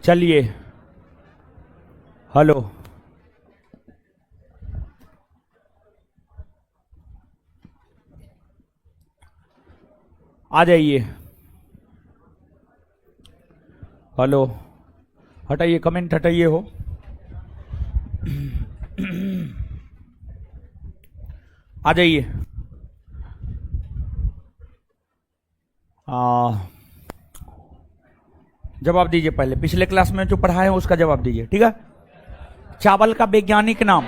चलिए, हेलो, आ जाइए। हेलो, हटाइए कमेंट, हटाइए हो। आ जाइए। जवाब दीजिए। पहले पिछले क्लास में जो पढ़ाए हैं उसका जवाब दीजिए, ठीक है। चावल का वैज्ञानिक नाम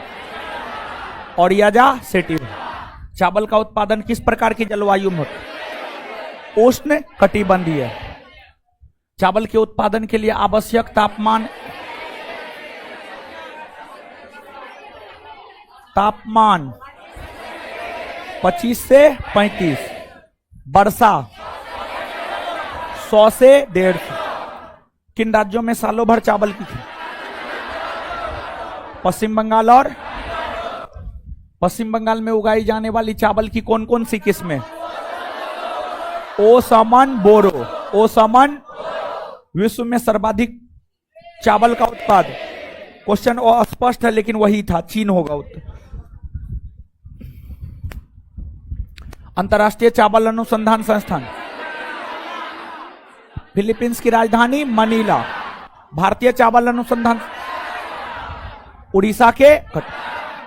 ओरियाजा सेटिव। चावल का उत्पादन किस प्रकार की जलवायु में होता है? उष्ण कटिबंधीय। चावल के उत्पादन के लिए आवश्यक तापमान 25 से 35। वर्षा 100 से 150। किन राज्यों में सालों भर चावल की खेती? पश्चिम बंगाल में उगाई जाने वाली चावल की कौन कौन सी किस्में? ओसमन बोरो। ओसमन। विश्व में सर्वाधिक चावल का उत्पादन, क्वेश्चन अस्पष्ट है लेकिन वही था, चीन होगा उत्तर। अंतर्राष्ट्रीय चावल अनुसंधान संस्थान फिलीपींस की राजधानी मनीला। भारतीय चावल अनुसंधान उड़ीसा के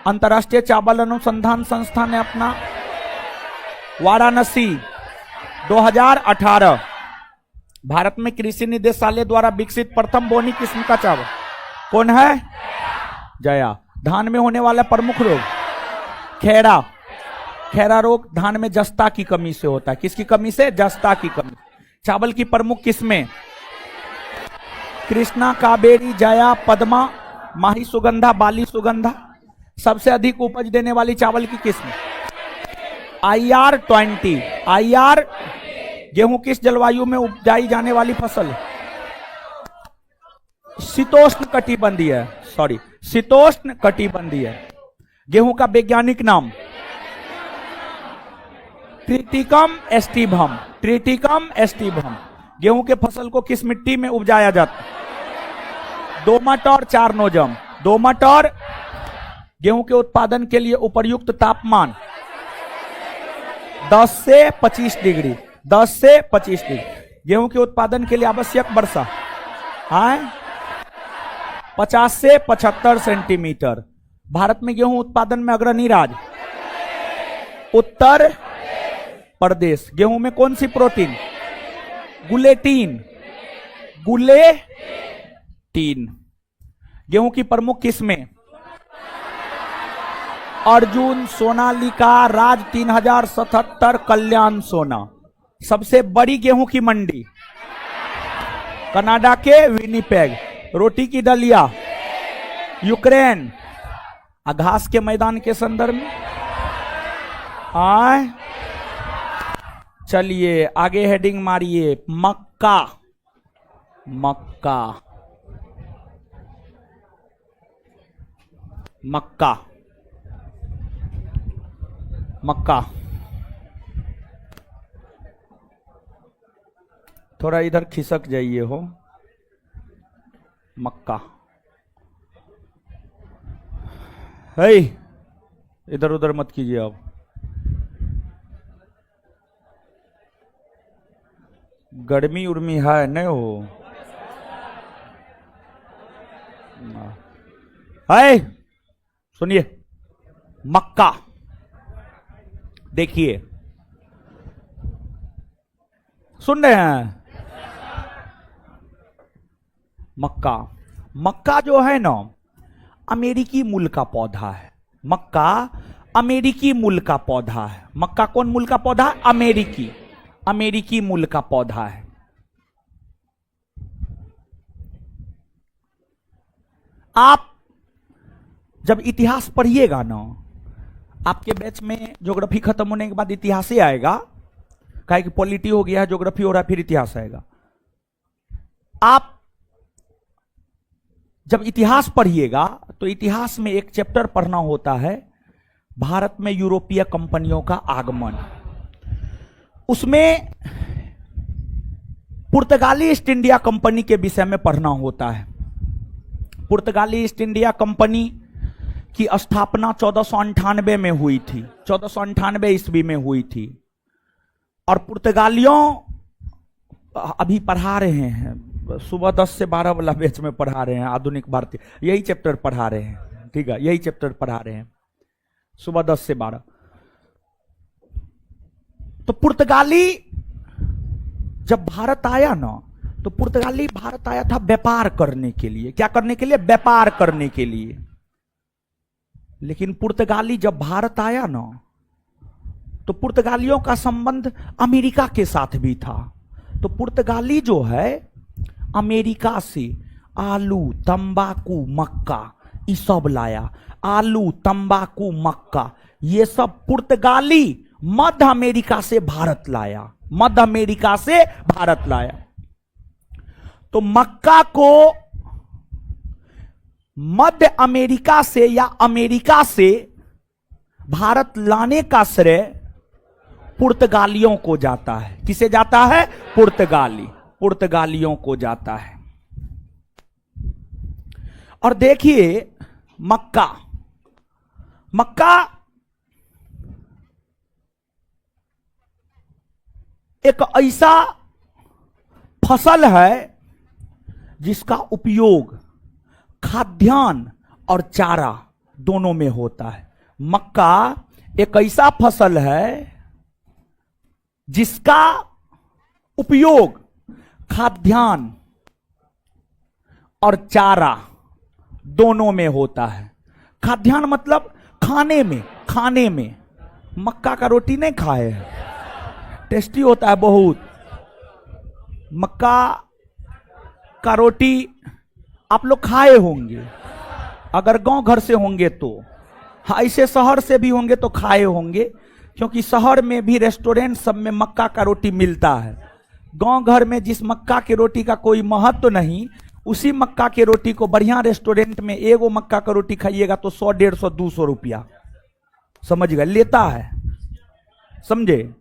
अंतर्राष्ट्रीय चावल अनुसंधान संस्थान ने अपना वाराणसी 2018। भारत में कृषि निदेशालय द्वारा विकसित प्रथम बोनी किस्म का चावल कौन है? जया। धान में होने वाला प्रमुख रोग खैरा। खैरा रोग धान में जस्ता की कमी से होता है। किसकी कमी से? जस्ता की कमी। चावल की प्रमुख किस्में कृष्णा, कावेरी, जया, पद्मा, माही सुगंधा, बाली सुगंधा। सबसे अधिक उपज देने वाली चावल की किस्म IR-20। IR। गेहूं किस जलवायु में उपजाई जाने वाली फसल? शीतोष्ण कटिबंधीय। शीतोष्ण कटिबंधीय। गेहूं का वैज्ञानिक नाम ट्रिटिकम एस्टिवम। Triticum aestivum. गेहूं के फसल को किस मिट्टी में उपजाया जाता है? दोमट और चारनोजम। दोमट और। गेहूं के उत्पादन के लिए उपयुक्त तापमान 10 से 25 डिग्री। 10 से 25 डिग्री। गेहूं के उत्पादन के लिए आवश्यक वर्षा 50 से 75 सेंटीमीटर। भारत में गेहूं उत्पादन में अग्रणी राज्य उत्तर प्रदेश। गेहूं में कौन सी प्रोटीन? गुलेटीन। गुलेटीन। गेहूं की प्रमुख किस्में अर्जुन, सोनालिका, राज 3077, कल्याण सोना। सबसे बड़ी गेहूं की मंडी कनाडा के विनिपेग। रोटी की डलिया यूक्रेन। घास के मैदान के संदर्भ में चलिए आगे हेडिंग मारिए। मक्का। मक्का। मक्का। मक्का। थोड़ा इधर खिसक जाइए हो। मक्का है, इधर उधर मत कीजिए आप। गर्मी उर्मी है नहीं हो है। सुनिए, मक्का देखिए, सुन रहे हैं? मक्का। मक्का जो है ना, अमेरिकी मूल का पौधा है। मक्का अमेरिकी मूल का पौधा है। मक्का कौन मूल का पौधा? अमेरिकी। अमेरिकी मूल का पौधा है। आप जब इतिहास पढ़िएगा ना, आपके बैच में ज्योग्राफी खत्म होने के बाद इतिहास ही आएगा। काहे कि पॉलिटी हो गया है, ज्योग्राफी हो रहा है, फिर इतिहास आएगा। आप जब इतिहास पढ़िएगा तो इतिहास में एक चैप्टर पढ़ना होता है भारत में यूरोपीय कंपनियों का आगमन। उसमें पुर्तगाली ईस्ट इंडिया कंपनी के विषय में पढ़ना होता है। पुर्तगाली ईस्ट इंडिया कंपनी की स्थापना 1498 में हुई थी, 1498 ईस्वी में हुई थी। और पुर्तगालियों अभी पढ़ा रहे हैं, सुबह 10 से 12 वाला बैच में पढ़ा रहे हैं, आधुनिक भारतीय, यही चैप्टर पढ़ा रहे हैं, ठीक है, यही चैप्टर पढ़ा रहे हैं सुबह 10 से 12। तो पुर्तगाली जब भारत आया ना, तो पुर्तगाली भारत आया था व्यापार करने के लिए। क्या करने के लिए? व्यापार करने के लिए। लेकिन पुर्तगाली जब भारत आया ना, तो पुर्तगालियों का संबंध अमेरिका के साथ भी था। तो पुर्तगाली जो है अमेरिका से आलू, तंबाकू, मक्का ये सब लाया। आलू, तंबाकू, मक्का ये सब पुर्तगाली मध्य अमेरिका से भारत लाया, मध्य अमेरिका से भारत लाया। तो मक्का को मध्य अमेरिका से या अमेरिका से भारत लाने का श्रेय पुर्तगालियों को जाता है। किसे जाता है? पुर्तगालियों को जाता है। और देखिए मक्का एक ऐसा फसल है जिसका उपयोग खाद्यान्न और चारा दोनों में होता है। मक्का एक ऐसा फसल है जिसका उपयोग खाद्यान्न और चारा दोनों में होता है। खाद्यान्न मतलब खाने में मक्का का रोटी नहीं खाए हैं, टेस्टी होता है बहुत। मक्का का रोटी आप लोग खाए होंगे, अगर गांव घर से होंगे तो। हाँ, ऐसे शहर से भी होंगे तो खाए होंगे, क्योंकि शहर में भी रेस्टोरेंट सब में मक्का का रोटी मिलता है। गांव घर में जिस मक्का की रोटी का कोई महत्व तो नहीं, उसी मक्का की रोटी को बढ़िया रेस्टोरेंट में एगो मक्का का रोटी खाइएगा तो 100, 150, 200 रुपया, समझ गए, लेता है, समझे।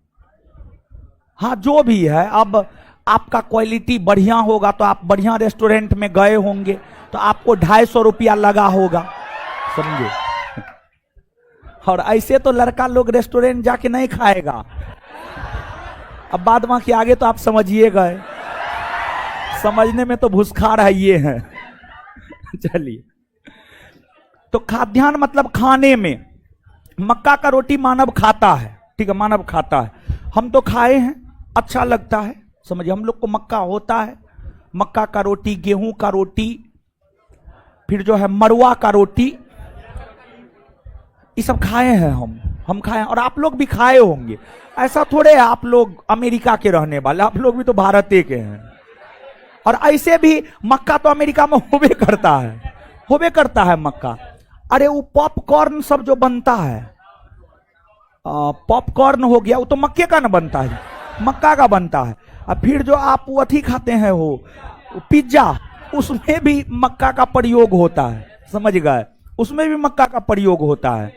हाँ, जो भी है, अब आपका क्वालिटी बढ़िया होगा तो आप बढ़िया रेस्टोरेंट में गए होंगे तो आपको 250 रुपया लगा होगा, समझे। और ऐसे तो लड़का लोग रेस्टोरेंट जाके नहीं खाएगा। अब बाद में के आगे तो आप समझिए गए, समझने में तो भूसखार है ये है। चलिए, तो खाद्यान्न मतलब खाने में। मक्का का रोटी मानव खाता है, ठीक है, मानव खाता है। हम तो खाए हैं, अच्छा लगता है, समझिए। हम लोग को मक्का होता है, मक्का का रोटी, गेहूं का रोटी, फिर जो है मरुआ का रोटी, ये सब खाए हैं हम खाए हैं। और आप लोग भी खाए होंगे। ऐसा थोड़े है आप लोग अमेरिका के रहने वाले, आप लोग भी तो भारत के हैं। और ऐसे भी मक्का तो अमेरिका में होबे करता है मक्का। अरे वो पॉपकॉर्न सब जो बनता है, पॉपकॉर्न हो गया, वो तो मक्के का ना बनता है, मक्का का बनता है। और फिर जो आप वो अथी खाते हैं वो पिज्जा, उसमें भी मक्का का प्रयोग होता है, समझ गए, उसमें भी मक्का का प्रयोग होता है।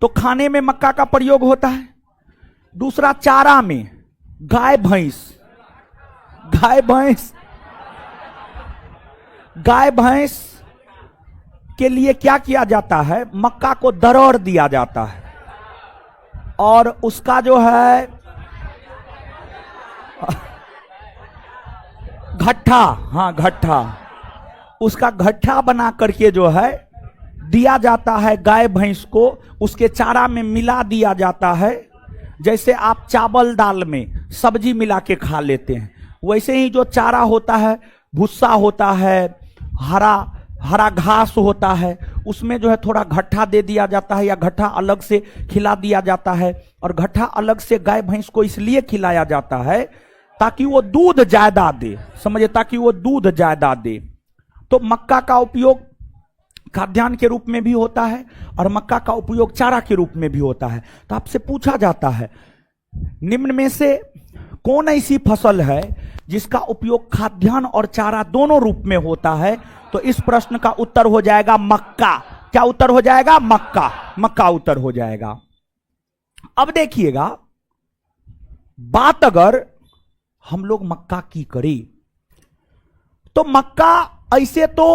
तो खाने में मक्का का प्रयोग होता है। दूसरा, चारा में गाय भैंस के लिए क्या किया जाता है? मक्का को दरड़ दिया जाता है और उसका जो है घट्ठा, उसका घट्ठा बना करके जो है दिया जाता है गाय भैंस को, उसके चारा में मिला दिया जाता है। जैसे आप चावल दाल में सब्जी मिला के खा लेते हैं, वैसे ही जो चारा होता है, भूसा होता है, हरा घास होता है, उसमें जो है थोड़ा घट्ठा दे दिया जाता है या घट्ठा अलग से खिला दिया जाता है। और घट्ठा अलग से गाय भैंस को इसलिए खिलाया जाता है ताकि वो दूध ज्यादा दे, समझे, ताकि वो दूध ज्यादा दे। तो मक्का का उपयोग खाद्यान्न के रूप में भी होता है और मक्का का उपयोग चारा के रूप में भी होता है। तो आपसे पूछा जाता है, निम्न में से कौन ऐसी फसल है जिसका उपयोग खाद्यान्न और चारा दोनों रूप में होता है? तो इस प्रश्न का उत्तर हो जाएगा मक्का। क्या उत्तर हो जाएगा? मक्का उत्तर हो जाएगा। अब देखिएगा, बात अगर हम लोग मक्का की करें। तो मक्का ऐसे तो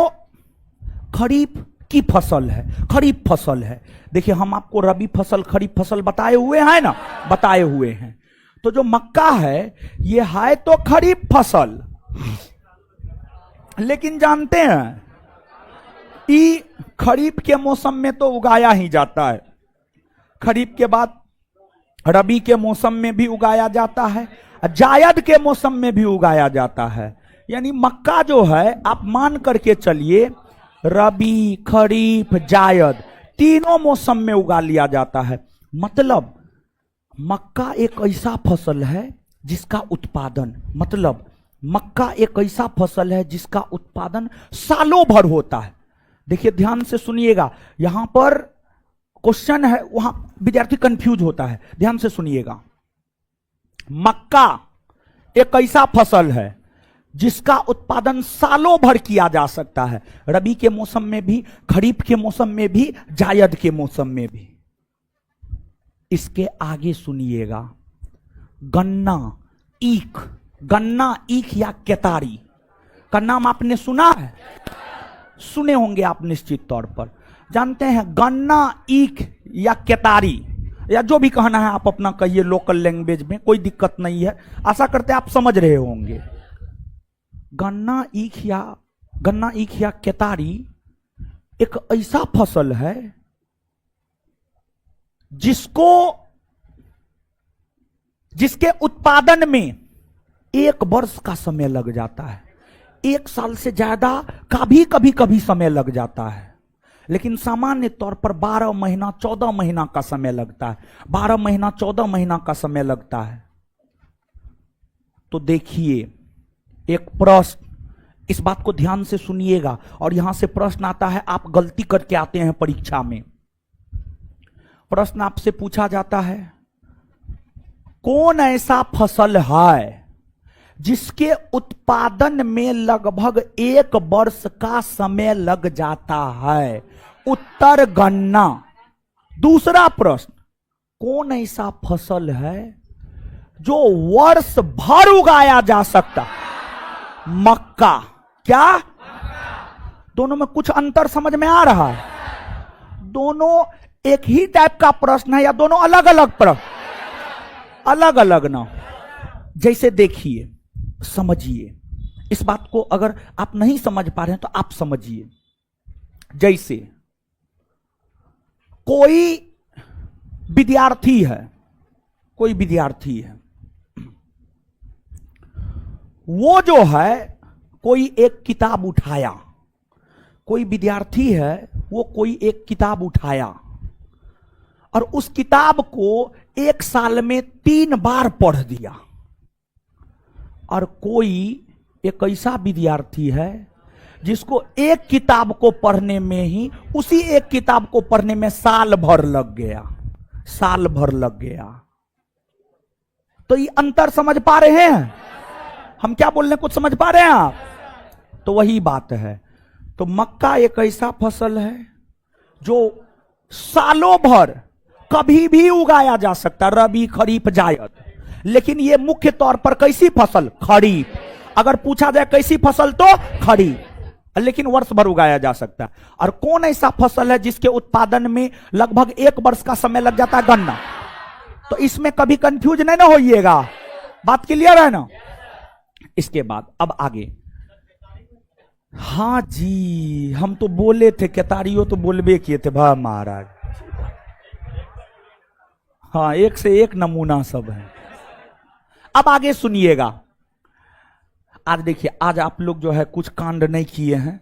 खरीफ की फसल है, खरीफ फसल है। देखिए हम आपको रबी फसल खरीफ फसल बताए हुए हैं ना, बताए हुए हैं। तो जो मक्का है ये है तो खरीफ फसल, लेकिन जानते हैं कि खरीफ के मौसम में तो उगाया ही जाता है, खरीफ के बाद रबी के मौसम में भी उगाया जाता है, जायद के मौसम में भी उगाया जाता है। यानी मक्का जो है आप मान करके चलिए रबी, खरीफ, जायद तीनों मौसम में उगा लिया जाता है। मतलब मक्का एक ऐसा फसल है जिसका उत्पादन, मतलब मक्का एक ऐसा फसल है जिसका उत्पादन सालों भर होता है। देखिए ध्यान से सुनिएगा, यहां पर क्वेश्चन है, वहां विद्यार्थी कंफ्यूज होता है, ध्यान से सुनिएगा। मक्का एक ऐसा फसल है जिसका उत्पादन सालों भर किया जा सकता है, रबी के मौसम में भी, खरीफ के मौसम में भी, जायद के मौसम में भी। इसके आगे सुनिएगा, गन्ना, ईख, गन्ना, ईख या केतारी का नाम आपने सुना है? सुने होंगे आप निश्चित तौर पर। जानते हैं गन्ना, ईख या केतारी, या जो भी कहना है आप अपना कहिए लोकल लैंग्वेज में, कोई दिक्कत नहीं है, आशा करते हैं आप समझ रहे होंगे। गन्ना, ईख या केतारी एक ऐसा फसल है जिसके उत्पादन में 1 वर्ष का समय लग जाता है, 1 साल से ज्यादा का भी कभी समय लग जाता है, लेकिन सामान्य तौर पर 12 महीना 14 महीना का समय लगता है, 12 महीना 14 महीना का समय लगता है। तो देखिए एक प्रश्न, इस बात को ध्यान से सुनिएगा, और यहां से प्रश्न आता है, आप गलती करके आते हैं परीक्षा में। प्रश्न आपसे पूछा जाता है, कौन ऐसा फसल है जिसके उत्पादन में लगभग 1 वर्ष का समय लग जाता है? उत्तर गन्ना। दूसरा प्रश्न, कौन ऐसा फसल है जो वर्ष भर उगाया जा सकता? मक्का। क्या? दोनों में कुछ अंतर समझ में आ रहा है? दोनों एक ही टाइप का प्रश्न है या दोनों अलग अलग प्रश्न? अलग अलग ना। जैसे देखिए, समझिए इस बात को, अगर आप नहीं समझ पा रहे हैं तो आप समझिए। जैसे कोई विद्यार्थी है, कोई विद्यार्थी है, वो जो है कोई एक किताब उठाया, कोई विद्यार्थी है वो कोई एक किताब उठाया और उस किताब को 1 साल में 3 बार पढ़ दिया। और कोई एक ऐसा विद्यार्थी है जिसको एक किताब को पढ़ने में ही, उसी एक किताब को पढ़ने में साल भर लग गया, साल भर लग गया। तो ये अंतर समझ पा रहे हैं हम क्या बोल रहे हैं? कुछ समझ पा रहे हैं आप? तो वही बात है। तो मक्का एक ऐसा फसल है जो सालों भर कभी भी उगाया जा सकता, रबी, खरीफ, जायद, लेकिन ये मुख्य तौर पर कैसी फसल? खरीफ। अगर पूछा जाए कैसी फसल तो खरीफ, लेकिन वर्ष भर उगाया जा सकता है। और कौन ऐसा फसल है जिसके उत्पादन में लगभग 1 वर्ष का समय लग जाता है? गन्ना। तो इसमें कभी कंफ्यूज नहीं ना होइएगा, बात क्लियर है ना? इसके बाद अब आगे, हाँ जी, हम तो बोले थे, केतारियों तो बोलबे किए थे भा महाराज। हाँ, एक से एक नमूना सब है। अब आगे सुनिएगा। आज देखिए, आज आप लोग जो है कुछ कांड नहीं किए हैं।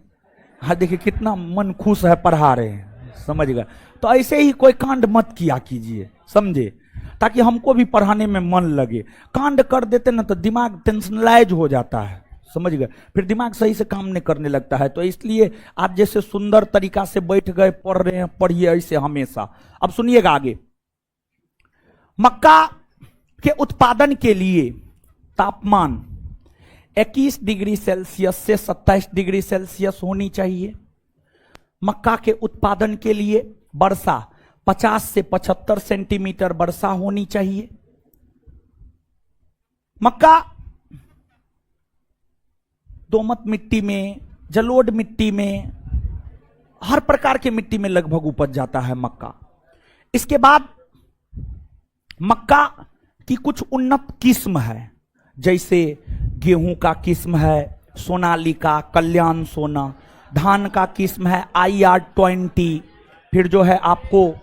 हाँ देखिए कितना मन खुश है, पढ़ा रहे हैं, समझ गए? तो ऐसे ही कोई कांड मत किया कीजिए, समझे, ताकि हमको भी पढ़ाने में मन लगे। कांड कर देते ना तो दिमाग टेंशनलाइज हो जाता है, समझ गए? फिर दिमाग सही से काम नहीं करने लगता है। तो इसलिए आप जैसे सुंदर तरीका से बैठ गए, पढ़ रहे हैं, पढ़िए ऐसे हमेशा। अब सुनिएगा आगे। मक्का के उत्पादन के लिए तापमान 21 डिग्री सेल्सियस से 27 डिग्री सेल्सियस होनी चाहिए। मक्का के उत्पादन के लिए वर्षा 50 से 75 सेंटीमीटर वर्षा होनी चाहिए। मक्का दोमट मिट्टी में, जलोढ़ मिट्टी में, हर प्रकार की मिट्टी में लगभग उपज जाता है मक्का। इसके बाद मक्का की कुछ उन्नत किस्म है, जैसे गेहूं का किस्म है सोनालिका, कल्याण सोना। धान का किस्म है IR-20। फिर जो है आपको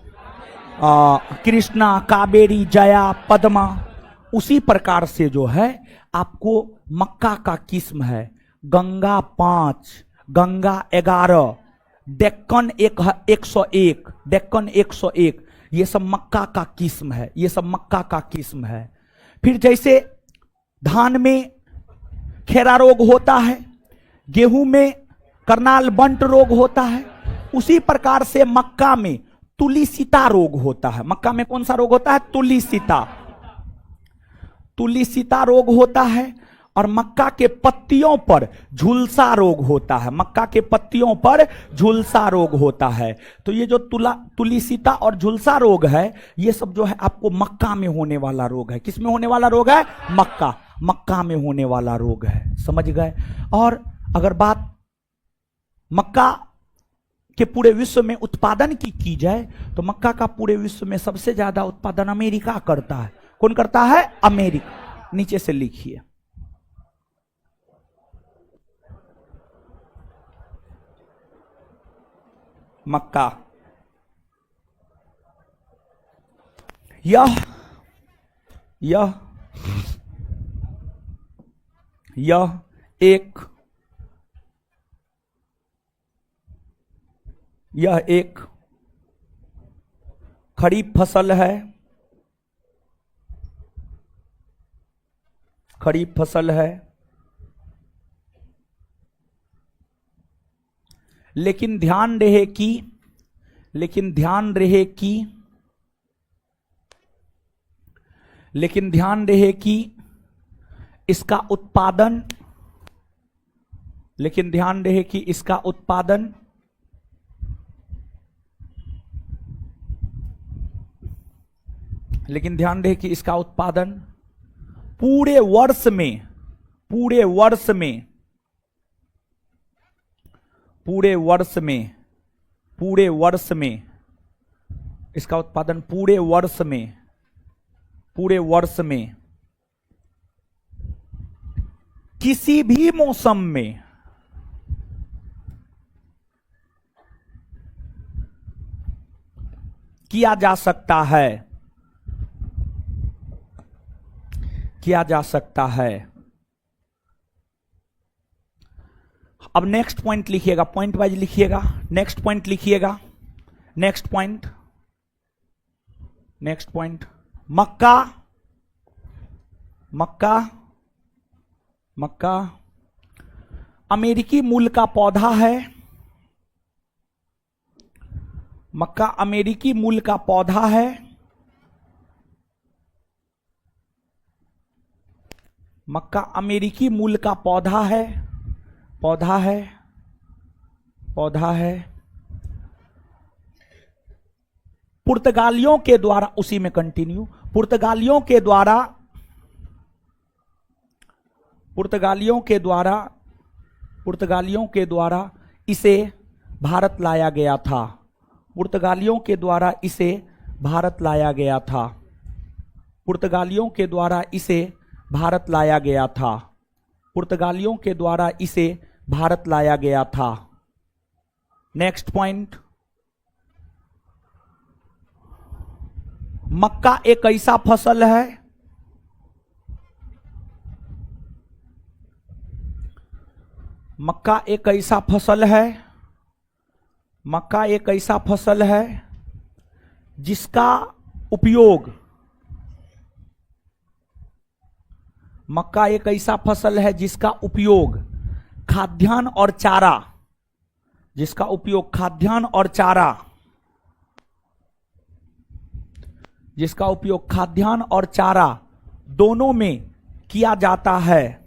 कृष्णा, कावेरी, जया, पद्मा। उसी प्रकार से जो है आपको मक्का का किस्म है गंगा 5, गंगा 11, डेक्कन 101, डेक्कन 101। ये सब मक्का का किस्म है, ये सब मक्का का किस्म है। फिर जैसे धान में खेरा रोग होता है, गेहूं में करनाल बंट रोग होता है, उसी प्रकार से मक्का में तुलिसिता रोग होता है। मक्का में कौन सा रोग होता है? तुलिसिता, तुलिसिता रोग होता है। और मक्का के पत्तियों पर झुलसा रोग होता है, मक्का के पत्तियों पर झुलसा रोग होता है। तो ये जो तुलिसिता और झुलसा रोग है, ये सब जो है आपको मक्का में होने वाला रोग है। किस में होने वाला रोग है? मक्का में होने वाला रोग है। समझ गए? और अगर बात मक्का के पूरे विश्व में उत्पादन की जाए तो मक्का का पूरे विश्व में सबसे ज्यादा उत्पादन अमेरिका करता है। कौन करता है? अमेरिका। नीचे से लिखिए, मक्का। यह एक खरीफ फसल है, खरीफ फसल है। लेकिन ध्यान रहे कि इसका उत्पादन पूरे वर्ष में इसका उत्पादन पूरे वर्ष में किसी भी मौसम में किया जा सकता है। अब नेक्स्ट पॉइंट लिखिएगा, पॉइंट वाइज लिखिएगा। नेक्स्ट पॉइंट लिखिएगा, नेक्स्ट पॉइंट मक्का अमेरिकी मूल का पौधा है। मक्का अमेरिकी मूल का पौधा है। मक्का अमेरिकी मूल का पौधा है। पुर्तगालियों के द्वारा, उसी में कंटिन्यू, पुर्तगालियों के द्वारा इसे भारत लाया गया था। पुर्तगालियों के द्वारा इसे भारत लाया गया था। नेक्स्ट पॉइंट, मक्का एक ऐसा फसल है मक्का एक ऐसा फसल है जिसका उपयोग खाद्यान्न और चारा दोनों में किया जाता है।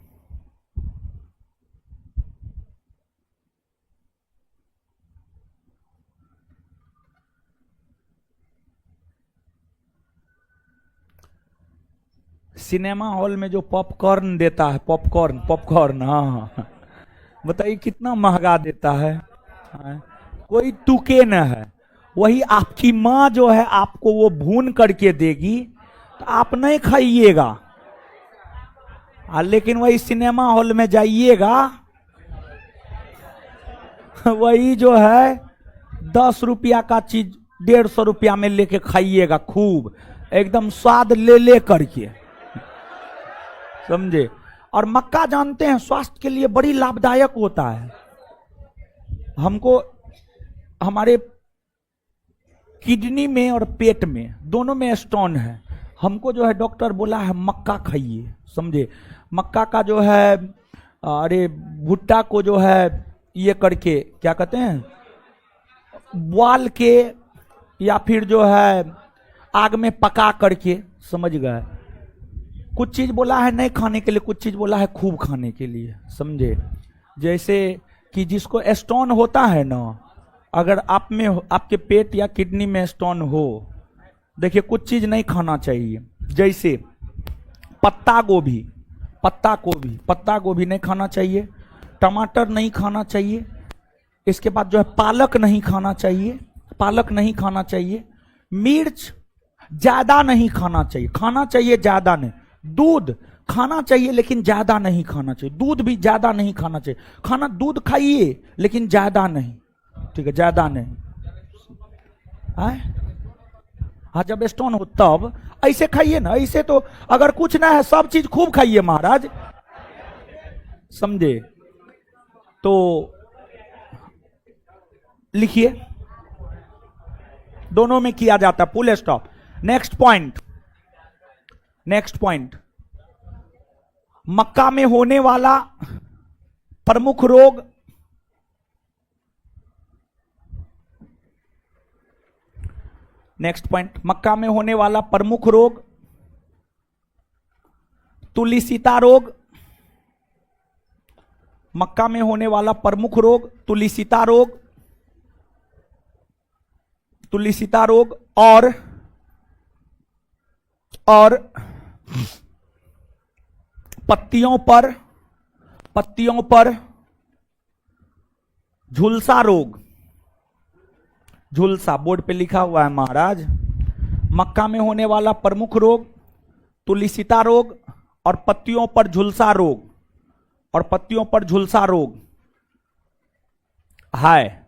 सिनेमा हॉल में जो पॉपकॉर्न देता है, पॉपकॉर्न, हाँ, बताइए कितना महंगा देता है। हाँ, कोई तुके न है। वही आपकी माँ जो है आपको वो भून करके देगी तो आप नहीं खाइएगा, लेकिन वही सिनेमा हॉल में जाइएगा, वही जो है 10 रुपया का चीज 150 रुपया में लेके खाइएगा, खूब एकदम स्वाद ले ले करके, समझे। और मक्का जानते हैं स्वास्थ्य के लिए बड़ी लाभदायक होता है। हमको हमारे किडनी में और पेट में दोनों में स्टोन है, हमको जो है डॉक्टर बोला है मक्का खाइए, समझे। मक्का का जो है अरे भुट्टा को जो है ये करके क्या कहते हैं, बोल के या फिर जो है आग में पका करके, समझ गए। कुछ चीज बोला है नहीं खाने के लिए, कुछ चीज बोला है खूब खाने के लिए, समझे। जैसे कि जिसको स्टोन होता है ना, अगर आप में आपके पेट या किडनी में स्टोन हो, देखिए कुछ चीज नहीं खाना चाहिए। जैसे पत्ता गोभी, पत्ता गोभी नहीं खाना चाहिए, टमाटर नहीं खाना चाहिए, इसके बाद जो है पालक नहीं खाना चाहिए, मिर्च ज्यादा नहीं खाना चाहिए, खाना चाहिए ज्यादा नहीं। दूध खाना चाहिए लेकिन ज्यादा नहीं खाना चाहिए, दूध भी ज्यादा नहीं खाना चाहिए। दूध खाइए लेकिन ज्यादा नहीं, ठीक है, ज्यादा नहीं। हाँ, जब स्टोन हो तब ऐसे खाइए ना, ऐसे तो अगर कुछ ना है सब चीज खूब खाइए महाराज, समझे। तो लिखिए, दोनों में किया जाता, फुल स्टॉप। नेक्स्ट पॉइंट, मक्का में होने वाला प्रमुख रोग, नेक्स्ट पॉइंट, मक्का में होने वाला प्रमुख रोग तुलिसिता रोग। मक्का में होने वाला प्रमुख रोग तुलिसिता रोग और पत्तियों पर झुलसा रोग। झुलसा बोर्ड पे लिखा हुआ है महाराज। मक्का में होने वाला प्रमुख रोग तुलिसिता रोग और पत्तियों पर झुलसा रोग, है।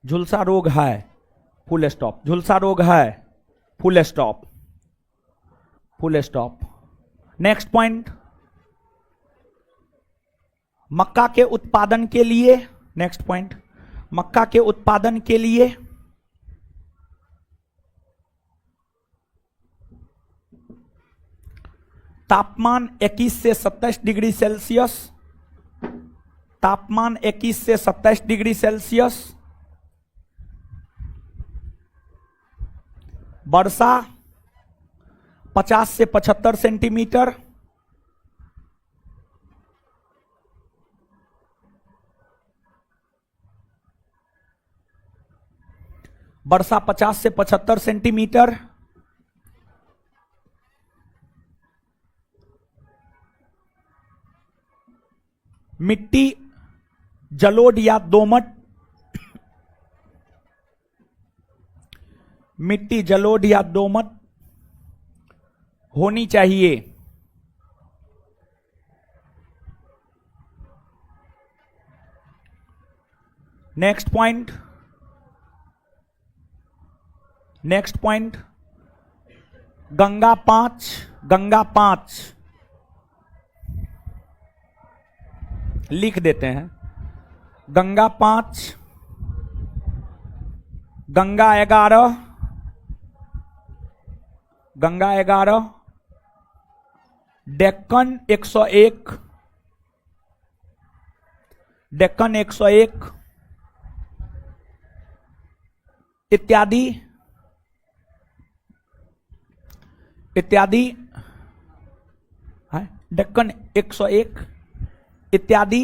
झुलसा रोग है, फुल स्टॉप। झुलसा रोग है, फुल स्टॉप। नेक्स्ट पॉइंट, मक्का के उत्पादन के लिए, नेक्स्ट पॉइंट, मक्का के उत्पादन के लिए तापमान 21 से 27 डिग्री सेल्सियस, तापमान 21 से 27 डिग्री सेल्सियस, वर्षा 50 से 75 सेंटीमीटर, वर्षा 50 से 75 सेंटीमीटर, मिट्टी जलोढ़ या दोमट, मिट्टी जलोढ़ या दोमट होनी चाहिए। नेक्स्ट पॉइंट, गंगा 5 लिख देते हैं। गंगा 5, गंगा 11, डेक्कन 101 इत्यादि डेक्कन 101 इत्यादि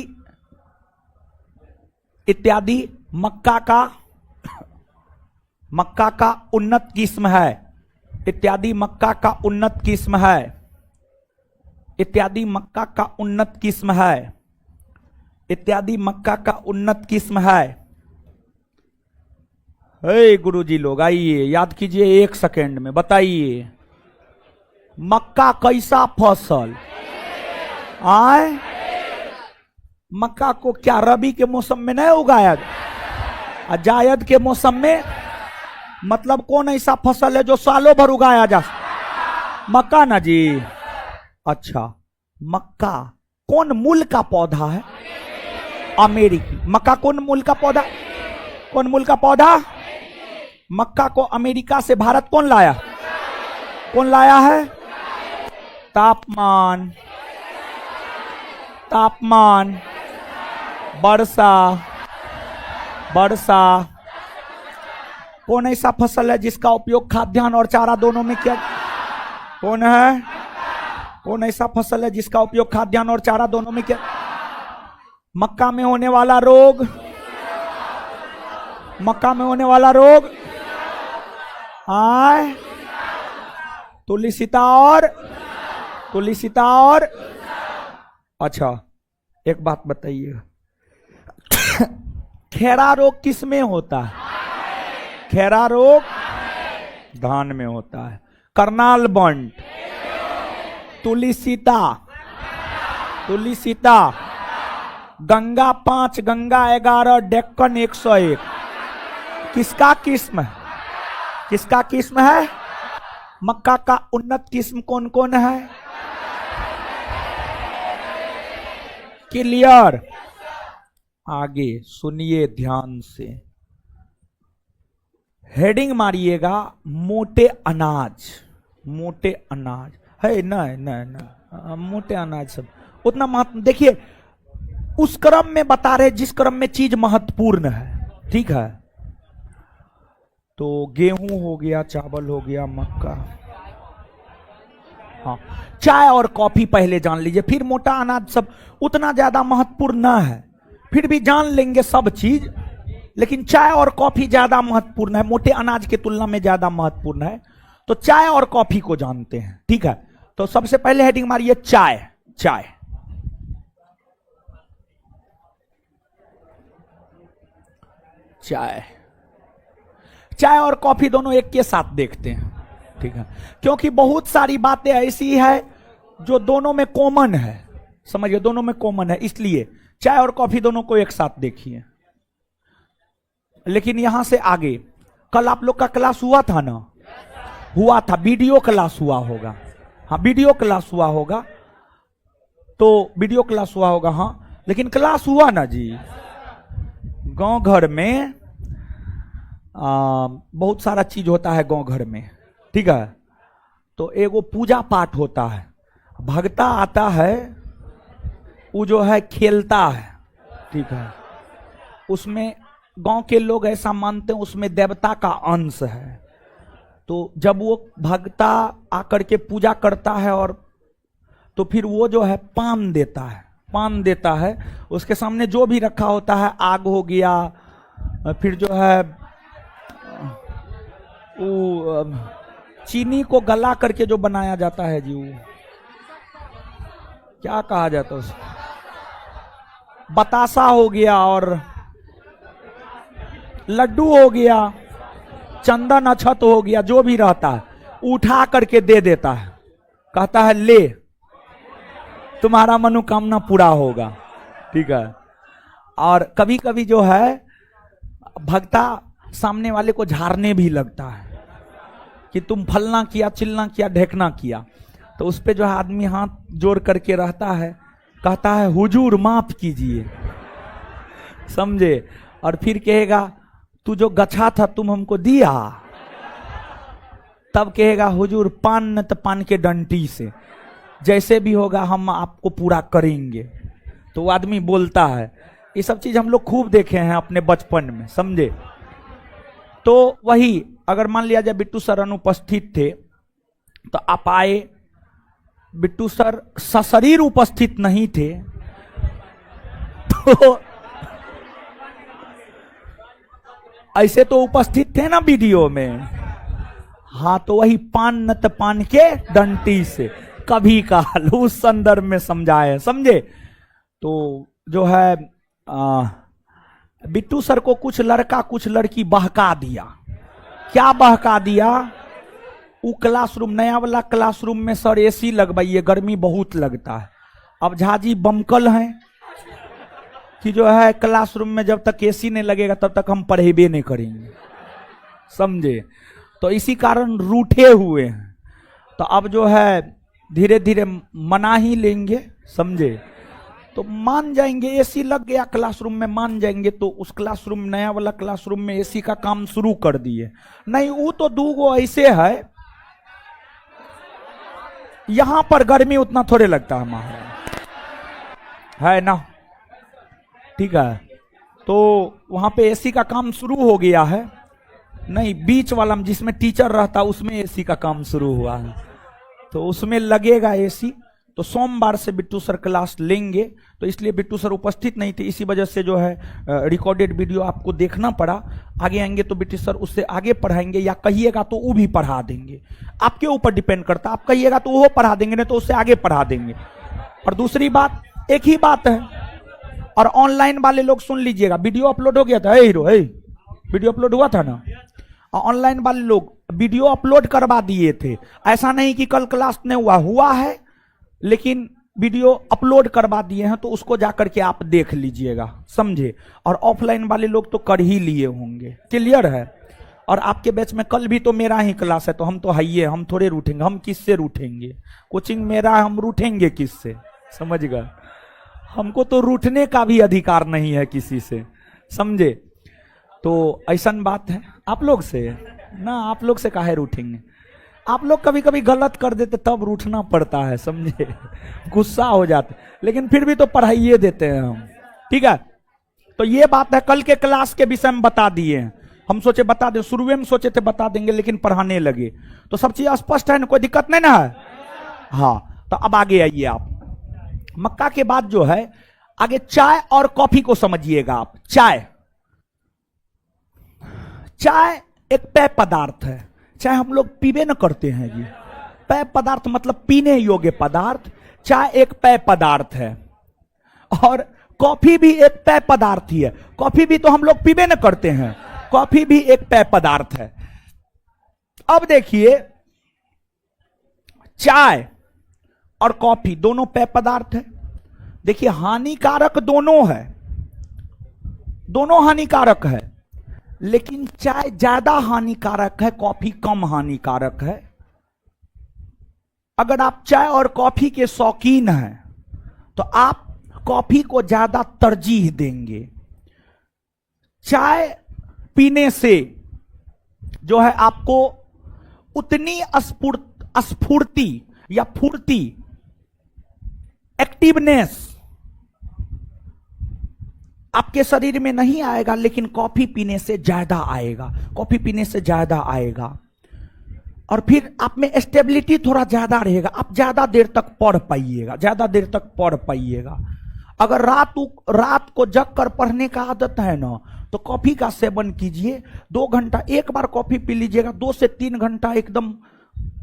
मक्का का उन्नत किस्म है, इत्यादि मक्का का उन्नत किस्म है, इत्यादि मक्का का उन्नत किस्म है। हे गुरुजी लोग आइए, याद कीजिए 1 सेकेंड में बताइए, मक्का कैसा फसल आए? मक्का को क्या रबी के मौसम में नहीं उगाया, जायद के मौसम में? मतलब कौन ऐसा फसल है जो सालों भर उगाया जा? मक्का ना जी। अच्छा, मक्का कौन मूल का पौधा है? अमेरिकी। मक्का कौन मूल का पौधा? कौन मूल का पौधा? मक्का को अमेरिका से भारत कौन लाया? कौन लाया है? तापमान, तापमान, वर्षा, वर्षा। कौन ऐसा फसल है जिसका उपयोग खाद्यान्न और चारा दोनों में किया? कौन है? कौन ऐसा फसल है जिसका उपयोग खाद्यान्न और चारा दोनों में किया? मक्का में होने वाला रोग, मक्का में होने वाला रोग आए तुलसीता और, तुलसीता और। अच्छा एक बात बताइए, खैरा रोग किस में होता है? खैरा रोग धान में होता है। करनाल बंट, तुलसीता, तुलसीता, गंगा 5, गंगा 11, डेक्कन 101, किसका किस्म है? किसका किस्म है? मक्का का उन्नत किस्म कौन कौन है? क्लियर? आगे सुनिए ध्यान से, हेडिंग मारिएगा, मोटे अनाज। मोटे अनाज है ना, ना ना, मोटे अनाज सब उतना महत्व। देखिए उस क्रम में बता रहे जिस क्रम में चीज महत्वपूर्ण है, ठीक है? तो गेहूं हो गया, चावल हो गया, मक्का, हाँ, चाय और कॉफी पहले जान लीजिए, फिर मोटा अनाज सब उतना ज्यादा महत्वपूर्ण ना है, फिर भी जान लेंगे सब चीज, लेकिन चाय और कॉफी ज्यादा महत्वपूर्ण है, मोटे अनाज के तुलना में ज्यादा महत्वपूर्ण है। तो चाय और कॉफी को जानते हैं, ठीक है? तो सबसे पहले हेडिंग मारिए चाय। चाय, चाय, चाय और कॉफी दोनों एक के साथ देखते हैं, ठीक है? क्योंकि बहुत सारी बातें ऐसी है जो दोनों में कॉमन है, समझिए दोनों में कॉमन है, इसलिए चाय और कॉफी दोनों को एक साथ देखिए। लेकिन यहां से आगे, कल आप लोग का क्लास हुआ था ना? हुआ था, वीडियो क्लास हुआ होगा, हाँ वीडियो क्लास हुआ होगा, तो वीडियो क्लास हुआ होगा, हाँ, लेकिन क्लास हुआ ना जी। गांव घर में बहुत सारा चीज होता है गांव घर में, ठीक है? तो एगो पूजा पाठ होता है, भगता आता है, वो जो है खेलता है, ठीक है? उसमें गांव के लोग ऐसा मानते हैं उसमें देवता का अंश है। तो जब वो भगता आकर के पूजा करता है और तो फिर वो जो है पान देता है, पान देता है, उसके सामने जो भी रखा होता है, आग हो गया, फिर जो है वो चीनी को गला करके जो बनाया जाता है जी, वो क्या कहा जाता है उसको, बतासा हो गया और लड्डू हो गया, चंदन अक्षत हो गया, जो भी रहता है उठा करके दे देता है, कहता है ले तुम्हारा मनोकामना पूरा होगा, ठीक है? और कभी कभी जो है भक्ता सामने वाले को झाड़ने भी लगता है कि तुम फलना किया, चिलना किया, ढेकना किया, तो उस पे जो है आदमी हाथ जोड़ करके रहता है, कहता है हुजूर माफ कीजिए, समझे? और फिर कहेगा तू जो गछा था तुम हमको दिया, तब कहेगा हुजूर पान न तो पान के डंटी से, जैसे भी होगा हम आपको पूरा करेंगे। तो वो आदमी बोलता है, ये सब चीज हम लोग खूब देखे हैं अपने बचपन में, समझे? तो वही अगर मान लिया जाए बिट्टू सर अनुपस्थित थे तो आप आए, बिट्टू सर सशरीर उपस्थित नहीं थे, तो ऐसे तो उपस्थित थे ना वीडियो में, हाँ, तो वही पान न तो पान के डंटी से कभी काल उस संदर्भ में समझाए, समझे? तो जो है बिट्टू सर को कुछ लड़का कुछ लड़की बहका दिया। क्या बहका दिया? वो क्लासरूम, नया वाला क्लासरूम में सर एसी लगवाइए, गर्मी बहुत लगता है। अब झाजी बमकल हैं कि जो है क्लासरूम में जब तक एसी नहीं लगेगा तब तक हम पढ़ेबे नहीं करेंगे, समझे? तो इसी कारण रूठे हुए हैं। तो अब जो है धीरे धीरे मना ही लेंगे, समझे? तो मान जाएंगे, एसी लग गया क्लासरूम में, मान जाएंगे। तो उस क्लासरूम, नया वाला क्लासरूम में एसी का काम शुरू कर दिए। नहीं, वो तो दूगो ऐसे है, यहां पर गर्मी उतना थोड़े लगता है महाराज, है ना? ठीक है, तो वहां पे एसी का काम शुरू हो गया है। नहीं, बीच वाला जिसमें टीचर रहता उसमें एसी का काम शुरू हुआ है, तो उसमें लगेगा एसी। तो सोमवार से बिट्टू सर क्लास लेंगे, तो इसलिए बिट्टू सर उपस्थित नहीं थे, इसी वजह से जो है रिकॉर्डेड वीडियो आपको देखना पड़ा। आगे आएंगे तो बिट्टू सर उससे आगे पढ़ाएंगे, या कहिएगा तो वो भी पढ़ा देंगे, आपके ऊपर डिपेंड करता है। आप कहिएगा तो वो पढ़ा देंगे, नहीं तो उससे आगे पढ़ा देंगे। और दूसरी बात, एक ही बात है, और ऑनलाइन वाले लोग सुन लीजिएगा, वीडियो अपलोड हो गया था, हीरो वीडियो अपलोड हुआ था ना, ऑनलाइन वाले लोग वीडियो अपलोड करवा दिए थे। ऐसा नहीं कि कल क्लास नहीं हुआ है, लेकिन वीडियो अपलोड करवा दिए हैं, तो उसको जाकर के आप देख लीजिएगा, समझे? और ऑफलाइन वाले लोग तो कर ही लिए होंगे, क्लियर है? और आपके बैच में कल भी तो मेरा ही क्लास है, तो हम तो हाइए, हम थोड़े रूठेंगे, हम किससे रूठेंगे? कोचिंग मेरा, हम रूठेंगे किससे? समझ गए? हमको तो रूठने का भी अधिकार नहीं है किसी से, समझे? तो ऐसा बात है। आप लोग से ना, आप लोग से काहे रूठेंगे? आप लोग कभी कभी गलत कर देते तब रूठना पड़ता है, समझे? गुस्सा हो जाते, लेकिन फिर भी तो पढ़ाइए देते हैं हम, ठीक है? तो ये बात है, कल के क्लास के विषय में बता दिए हैं। हम सोचे बता दें, शुरू में सोचे थे बता देंगे, लेकिन पढ़ाने लगे, तो सब चीज स्पष्ट है ना, कोई दिक्कत नहीं ना है? हाँ, तो अब आगे आइए आप। मक्का के बाद जो है आगे चाय और कॉफी को समझिएगा आप। चाय एक पेय पदार्थ है, चाहे हम लोग पीबे न करते हैं जी, पेय पदार्थ मतलब पीने योग्य पदार्थ। चाय एक पेय पदार्थ है, और कॉफी भी एक पेय पदार्थ ही है। कॉफी भी तो हम लोग पीबे न करते हैं, कॉफी भी एक पेय पदार्थ है। अब देखिए, चाय और कॉफी दोनों पेय पदार्थ है। देखिए, हानिकारक दोनों है, दोनों हानिकारक है, लेकिन चाय ज्यादा हानिकारक है, कॉफी कम हानिकारक है। अगर आप चाय और कॉफी के शौकीन हैं तो आप कॉफी को ज्यादा तरजीह देंगे। चाय पीने से जो है आपको उतनी स्फूर्ति या फुर्ती, एक्टिवनेस आपके शरीर में नहीं आएगा, लेकिन कॉफी पीने से ज्यादा आएगा, कॉफी पीने से ज्यादा आएगा। और फिर आप में स्टेबिलिटी थोड़ा ज्यादा रहेगा, आप ज्यादा देर तक पढ़ पाइएगा, ज्यादा देर तक पढ़ पाइएगा। अगर रात को जग कर पढ़ने का आदत है ना, तो कॉफी का सेवन कीजिए, 2 घंटा एक बार कॉफी पी लीजिएगा, 2 से 3 घंटा एकदम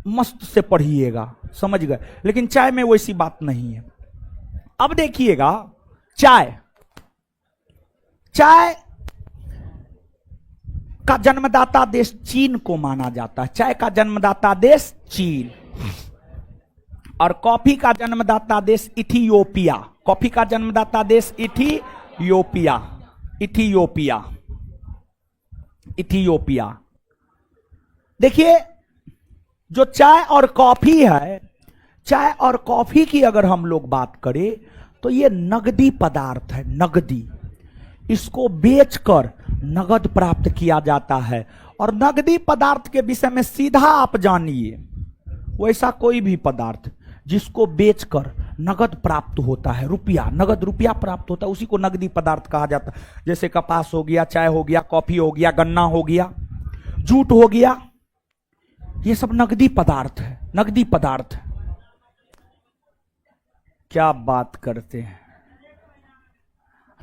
मस्त से पढ़िएगा, समझ गए? लेकिन चाय में वैसी बात नहीं है। अब देखिएगा, चाय का जन्मदाता देश चीन को माना जाता है। चाय का जन्मदाता देश चीन, और कॉफी का जन्मदाता देश इथियोपिया। कॉफी का जन्मदाता देश इथियोपिया। देखिए, जो चाय और कॉफी है, चाय और कॉफी की अगर हम लोग बात करें तो ये नगदी पदार्थ है, नगदी। इसको बेचकर नगद प्राप्त किया जाता है। और नगदी पदार्थ के विषय में सीधा आप जानिए, वैसा कोई भी पदार्थ जिसको बेचकर नगद प्राप्त होता है, नगद रुपया प्राप्त होता है, उसी को नगदी पदार्थ कहा जाता है। जैसे कपास हो गया, चाय हो गया, कॉफी हो गया, गन्ना हो गया, जूट हो गया, ये सब नगदी पदार्थ है, नगदी पदार्थ। क्या बात करते हैं?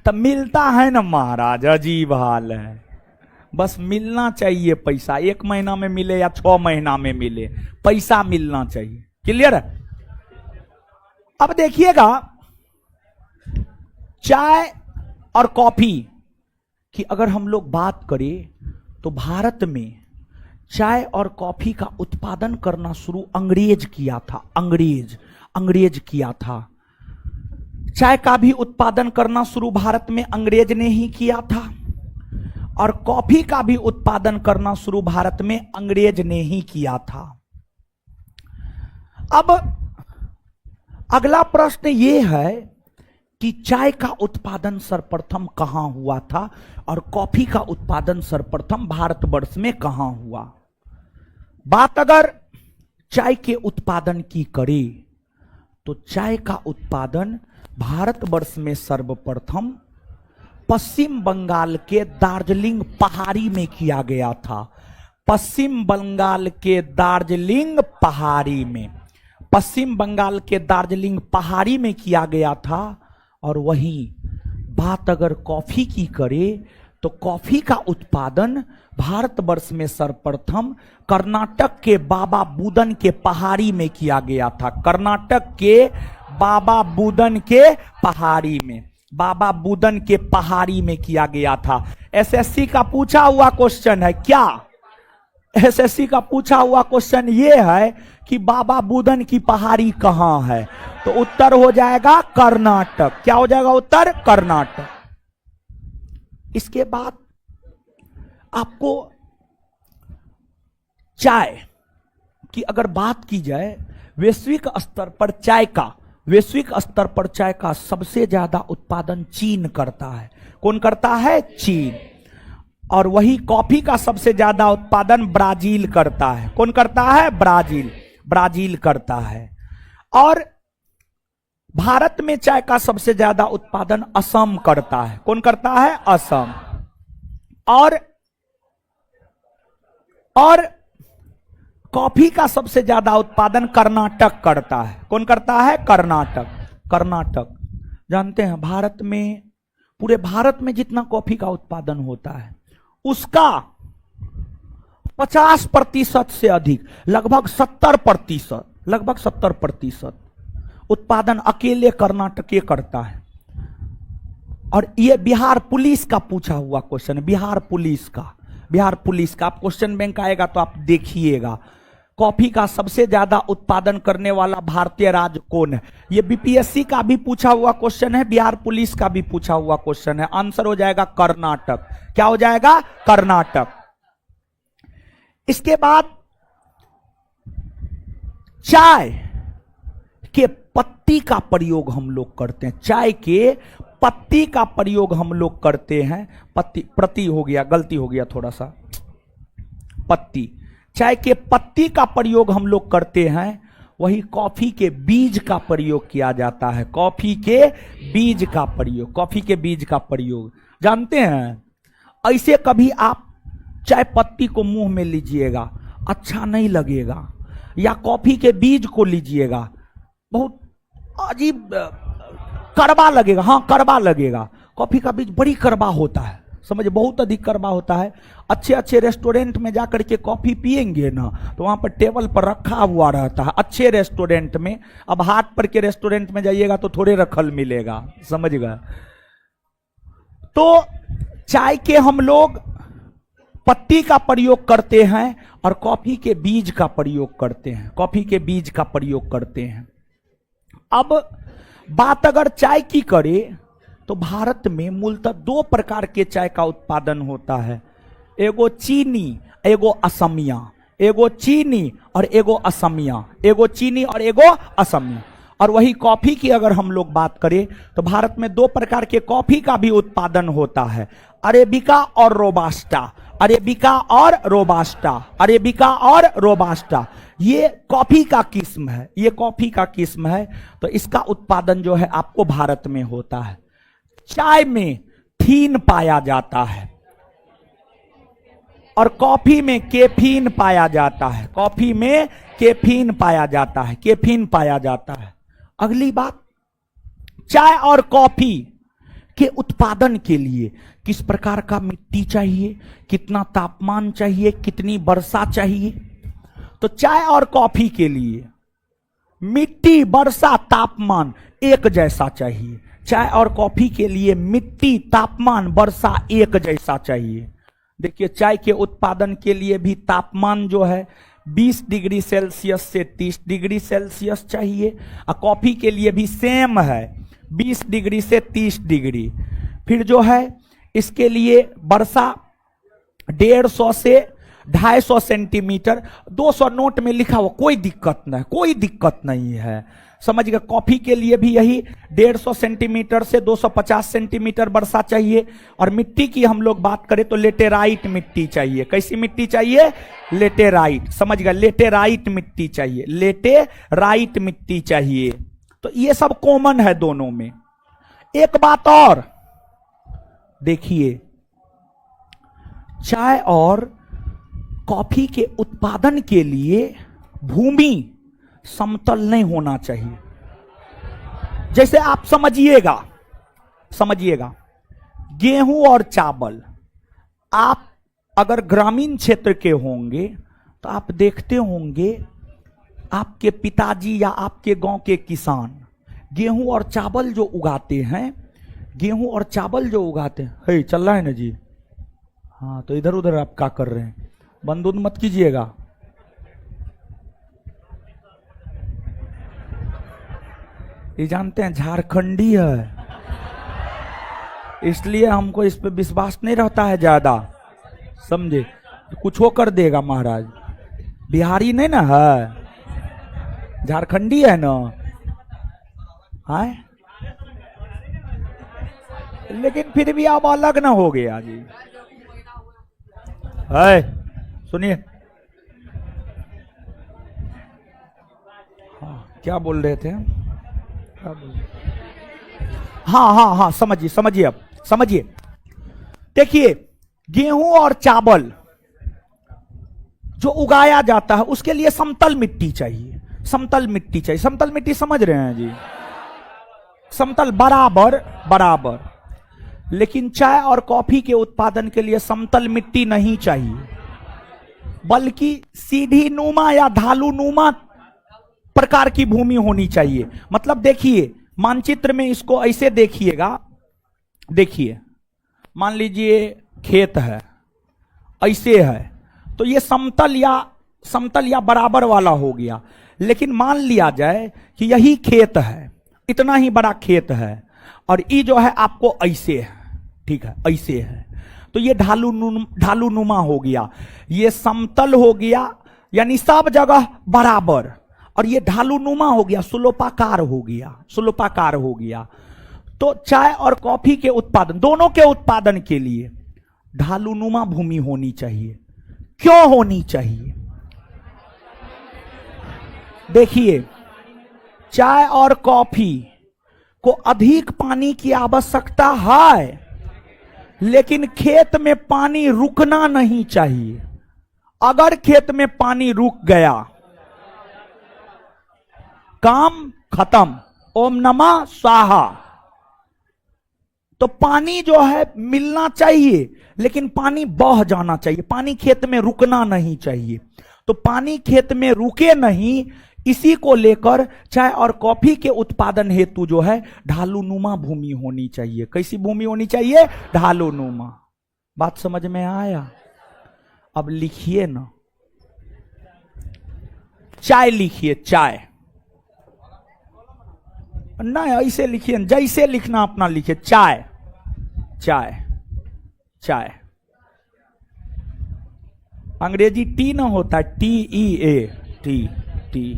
तब मिलता है ना महाराज, अजीब हाल है। बस मिलना चाहिए पैसा, 1 महीना में मिले या 6 महीना में मिले, पैसा मिलना चाहिए। क्लियर है? अब देखिएगा, चाय और कॉफी की अगर हम लोग बात करें तो भारत में चाय और कॉफी का उत्पादन करना शुरू अंग्रेज किया था। अंग्रेज किया था। चाय का भी उत्पादन करना शुरू भारत में अंग्रेज ने ही किया था और कॉफी का भी उत्पादन करना शुरू भारत में अंग्रेज ने ही किया था। अब अगला प्रश्न यह है कि चाय का उत्पादन सर्वप्रथम कहां हुआ था और कॉफी का उत्पादन सर्वप्रथम भारतवर्ष में कहां हुआ। बात अगर चाय के उत्पादन की करें तो चाय का उत्पादन भारतवर्ष में सर्वप्रथम पश्चिम बंगाल के दार्जिलिंग पहाड़ी में किया गया था। पश्चिम बंगाल के दार्जिलिंग पहाड़ी में, पश्चिम बंगाल के दार्जिलिंग पहाड़ी में किया गया था। और वहीं बात अगर कॉफी की करें तो कॉफी का उत्पादन भारतवर्ष में सर्वप्रथम कर्नाटक के बाबा बुदन के पहाड़ी में किया गया था। कर्नाटक के बाबा बुदन के पहाड़ी में, बाबा बुदन के पहाड़ी में किया गया था। एसएससी का पूछा हुआ क्वेश्चन है क्या? एसएससी का पूछा हुआ क्वेश्चन ये है कि बाबा बुदन की पहाड़ी कहां है, तो उत्तर हो जाएगा कर्नाटक। क्या हो जाएगा उत्तर? कर्नाटक। इसके बाद आपको चाय की अगर बात की जाए, वैश्विक स्तर पर चाय का, वैश्विक स्तर पर चाय का सबसे ज्यादा उत्पादन चीन करता है। कौन करता है? चीन। और वही कॉफी का सबसे ज्यादा उत्पादन ब्राजील करता है। कौन करता है? ब्राजील। ब्राजील करता है। और भारत में चाय का सबसे ज्यादा उत्पादन असम करता है। कौन करता है? असम। और कॉफी का सबसे ज्यादा उत्पादन कर्नाटक करता है। कौन करता है? कर्नाटक। कर्नाटक। जानते हैं भारत में, पूरे भारत में जितना कॉफी का उत्पादन होता है उसका 50% से अधिक, लगभग 70% उत्पादन अकेले कर्नाटक के करता है। और ये बिहार पुलिस का पूछा हुआ क्वेश्चन है। बिहार पुलिस का आप क्वेश्चन बैंक आएगा तो आप देखिएगा, कॉफी का सबसे ज्यादा उत्पादन करने वाला भारतीय राज्य कौन है। ये बीपीएससी का भी पूछा हुआ क्वेश्चन है, बिहार पुलिस का भी पूछा हुआ क्वेश्चन है। आंसर हो जाएगा कर्नाटक। क्या हो जाएगा? कर्नाटक। इसके बाद चाय के पत्ती का प्रयोग हम लोग करते हैं। चाय के पत्ती का प्रयोग हम लोग करते हैं। प्रति हो गया, गलती हो गया थोड़ा सा, पत्ती। चाय के पत्ती का प्रयोग हम लोग करते हैं। वही कॉफी के बीज का प्रयोग किया जाता है। कॉफी के बीज का प्रयोग, कॉफी के बीज का प्रयोग जानते हैं। ऐसे कभी आप चाय पत्ती को मुंह में लीजिएगा, अच्छा नहीं लगेगा। या कॉफी के बीज को लीजिएगा, बहुत अजीब कड़वा लगेगा। हाँ, कड़वा लगेगा। कॉफी का बीज बड़ी कड़वा होता है, समझे, बहुत अधिक कड़वा होता है। अच्छे अच्छे रेस्टोरेंट में जाकर के कॉफी पिएंगे ना तो वहां पर टेबल पर रखा हुआ रहता है, अच्छे रेस्टोरेंट में। अब हाट पर के रेस्टोरेंट में जाइएगा तो थोड़े रखल मिलेगा, समझ गए। तो चाय के हम लोग पत्ती का प्रयोग करते हैं और कॉफी के बीज का प्रयोग करते हैं। कॉफी के बीज का प्रयोग करते हैं। अब बात अगर चाय की करें तो भारत में मूलतः 2 प्रकार के चाय का उत्पादन होता है। एगो चीनी, एगो असमिया। एगो चीनी और एगो असमिया। एगो चीनी और एगो असमिया। और वही कॉफी की अगर हम लोग बात करें तो भारत में 2 प्रकार के कॉफी का भी उत्पादन होता है, अरेबिका और रोबास्टा। अरेबिका और रोबास्टा। अरेबिका और रोबास्टा ये कॉफी का किस्म है। ये कॉफी का किस्म है। तो इसका उत्पादन जो है आपको भारत में होता है। चाय में थीन पाया जाता है और कॉफी में कैफीन पाया जाता है। कॉफी में कैफीन पाया जाता है, कैफीन पाया जाता है। अगली बात, चाय और कॉफी के उत्पादन के लिए किस प्रकार का मिट्टी चाहिए, कितना तापमान चाहिए, कितनी वर्षा चाहिए। तो चाय और कॉफी के लिए मिट्टी, वर्षा, तापमान एक जैसा चाहिए। चाय और कॉफी के लिए मिट्टी, तापमान, वर्षा एक जैसा चाहिए। देखिए चाय के उत्पादन के लिए भी तापमान जो है 20 डिग्री सेल्सियस से 30 डिग्री सेल्सियस चाहिए, और कॉफी के लिए भी सेम है 20 डिग्री से 30 डिग्री। फिर जो है इसके लिए वर्षा 150 से 250 सेंटीमीटर, 200 नोट में लिखा हुआ, कोई दिक्कत नहीं, कोई दिक्कत नहीं है, समझ गए। कॉफी के लिए भी यही 150 सेंटीमीटर से 250 सेंटीमीटर वर्षा चाहिए। और मिट्टी की हम लोग बात करें तो लेटेराइट मिट्टी चाहिए। कैसी मिट्टी चाहिए? लेटेराइट, समझ गए, लेटेराइट मिट्टी चाहिए, लेटेराइट मिट्टी चाहिए। तो ये सब कॉमन है दोनों में। एक बात और देखिए, चाय और कॉफी के उत्पादन के लिए भूमि समतल नहीं होना चाहिए। जैसे आप समझिएगा गेहूं और चावल, आप अगर ग्रामीण क्षेत्र के होंगे तो आप देखते होंगे आपके पिताजी या आपके गांव के किसान गेहूं और चावल जो उगाते हैं, गेहूं और चावल जो उगाते हैं, हे चल रहा है ना जी, हाँ तो इधर उधर आप क्या कर रहे हैं, बंद उंद मत कीजिएगा। ये जानते हैं झारखंडी है, इसलिए हमको इस पे विश्वास नहीं रहता है ज्यादा, समझे, कुछ हो कर देगा महाराज। बिहारी नहीं ना है, झारखंडी है ना, है, लेकिन फिर भी आप अलग ना हो गया जी। है सुनिए, हाँ क्या बोल रहे थे, हाँ हाँ हाँ समझिए अब समझिए। देखिए गेहूं और चावल जो उगाया जाता है उसके लिए समतल मिट्टी चाहिए, समतल मिट्टी चाहिए। समतल मिट्टी समझ रहे हैं जी, समतल बराबर बराबर। लेकिन चाय और कॉफी के उत्पादन के लिए समतल मिट्टी नहीं चाहिए, बल्कि सीधी नुमा या ढालू नुमा प्रकार की भूमि होनी चाहिए। मतलब देखिए मानचित्र में इसको ऐसे देखिएगा, देखिए मान लीजिए खेत है, ऐसे है तो ये समतल या बराबर वाला हो गया। लेकिन मान लिया जाए कि यही खेत है, इतना ही बड़ा खेत है, और ये जो है आपको ऐसे है, ठीक है, ऐसे है, तो ये ढालू नुमा हो गया, ये समतल हो गया यानी सब जगह बराबर, और ये ढालू नुमा हो गया, सुलोपाकार हो गया, सुलोपाकार हो गया। तो चाय और कॉफी के उत्पादन, दोनों के उत्पादन के लिए ढालू नुमा भूमि होनी चाहिए। क्यों होनी चाहिए? देखिए चाय और कॉफी को अधिक पानी की आवश्यकता है, लेकिन खेत में पानी रुकना नहीं चाहिए। अगर खेत में पानी रुक गया काम खत्म, ओम नमः स्वाहा। तो पानी जो है मिलना चाहिए, लेकिन पानी बह जाना चाहिए, पानी खेत में रुकना नहीं चाहिए। तो पानी खेत में रुके नहीं, इसी को लेकर चाय और कॉफी के उत्पादन हेतु जो है ढालूनुमा भूमि होनी चाहिए। कैसी भूमि होनी चाहिए? ढालूनुमा। बात समझ में आया? अब लिखिए ना, चाय लिखिए, चाय नहीं ऐसे लिखिए, जैसे लिखना अपना लिखिए, चाय चाय चाय। अंग्रेजी टी ना होता, TEA, टी टी।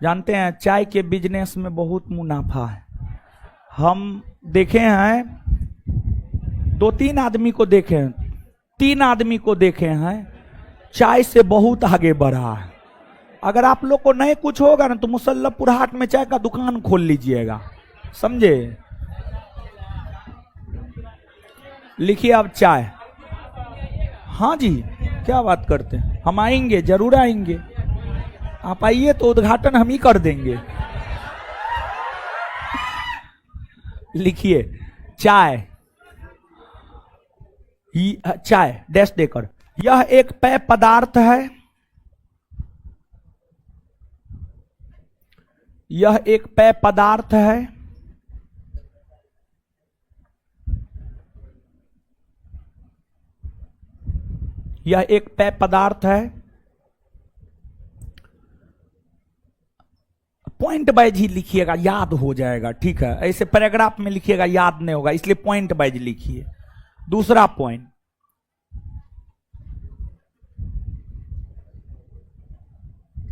जानते हैं चाय के बिजनेस में बहुत मुनाफा है। हम देखे हैं 2-3 आदमी को देखे हैं, 3 आदमी को देखे हैं, चाय से बहुत आगे बढ़ा है। अगर आप लोग को नहीं कुछ होगा ना तो मुसल्लमपुर हाट में चाय का दुकान खोल लीजिएगा, समझे। लिखिए अब चाय। हाँ जी, क्या बात करते हैं, हम आएंगे, जरूर आएंगे। आप आइए तो उद्घाटन हम ही कर देंगे। लिखिए चाय, चाय डैश देकर, यह एक पेय पदार्थ है, यह एक पेय पदार्थ है यह एक पेय पदार्थ है। पॉइंट वाइज ही लिखिएगा, याद हो जाएगा, ठीक है। ऐसे पैराग्राफ में लिखिएगा याद नहीं होगा, इसलिए पॉइंट वाइज लिखिए। दूसरा पॉइंट,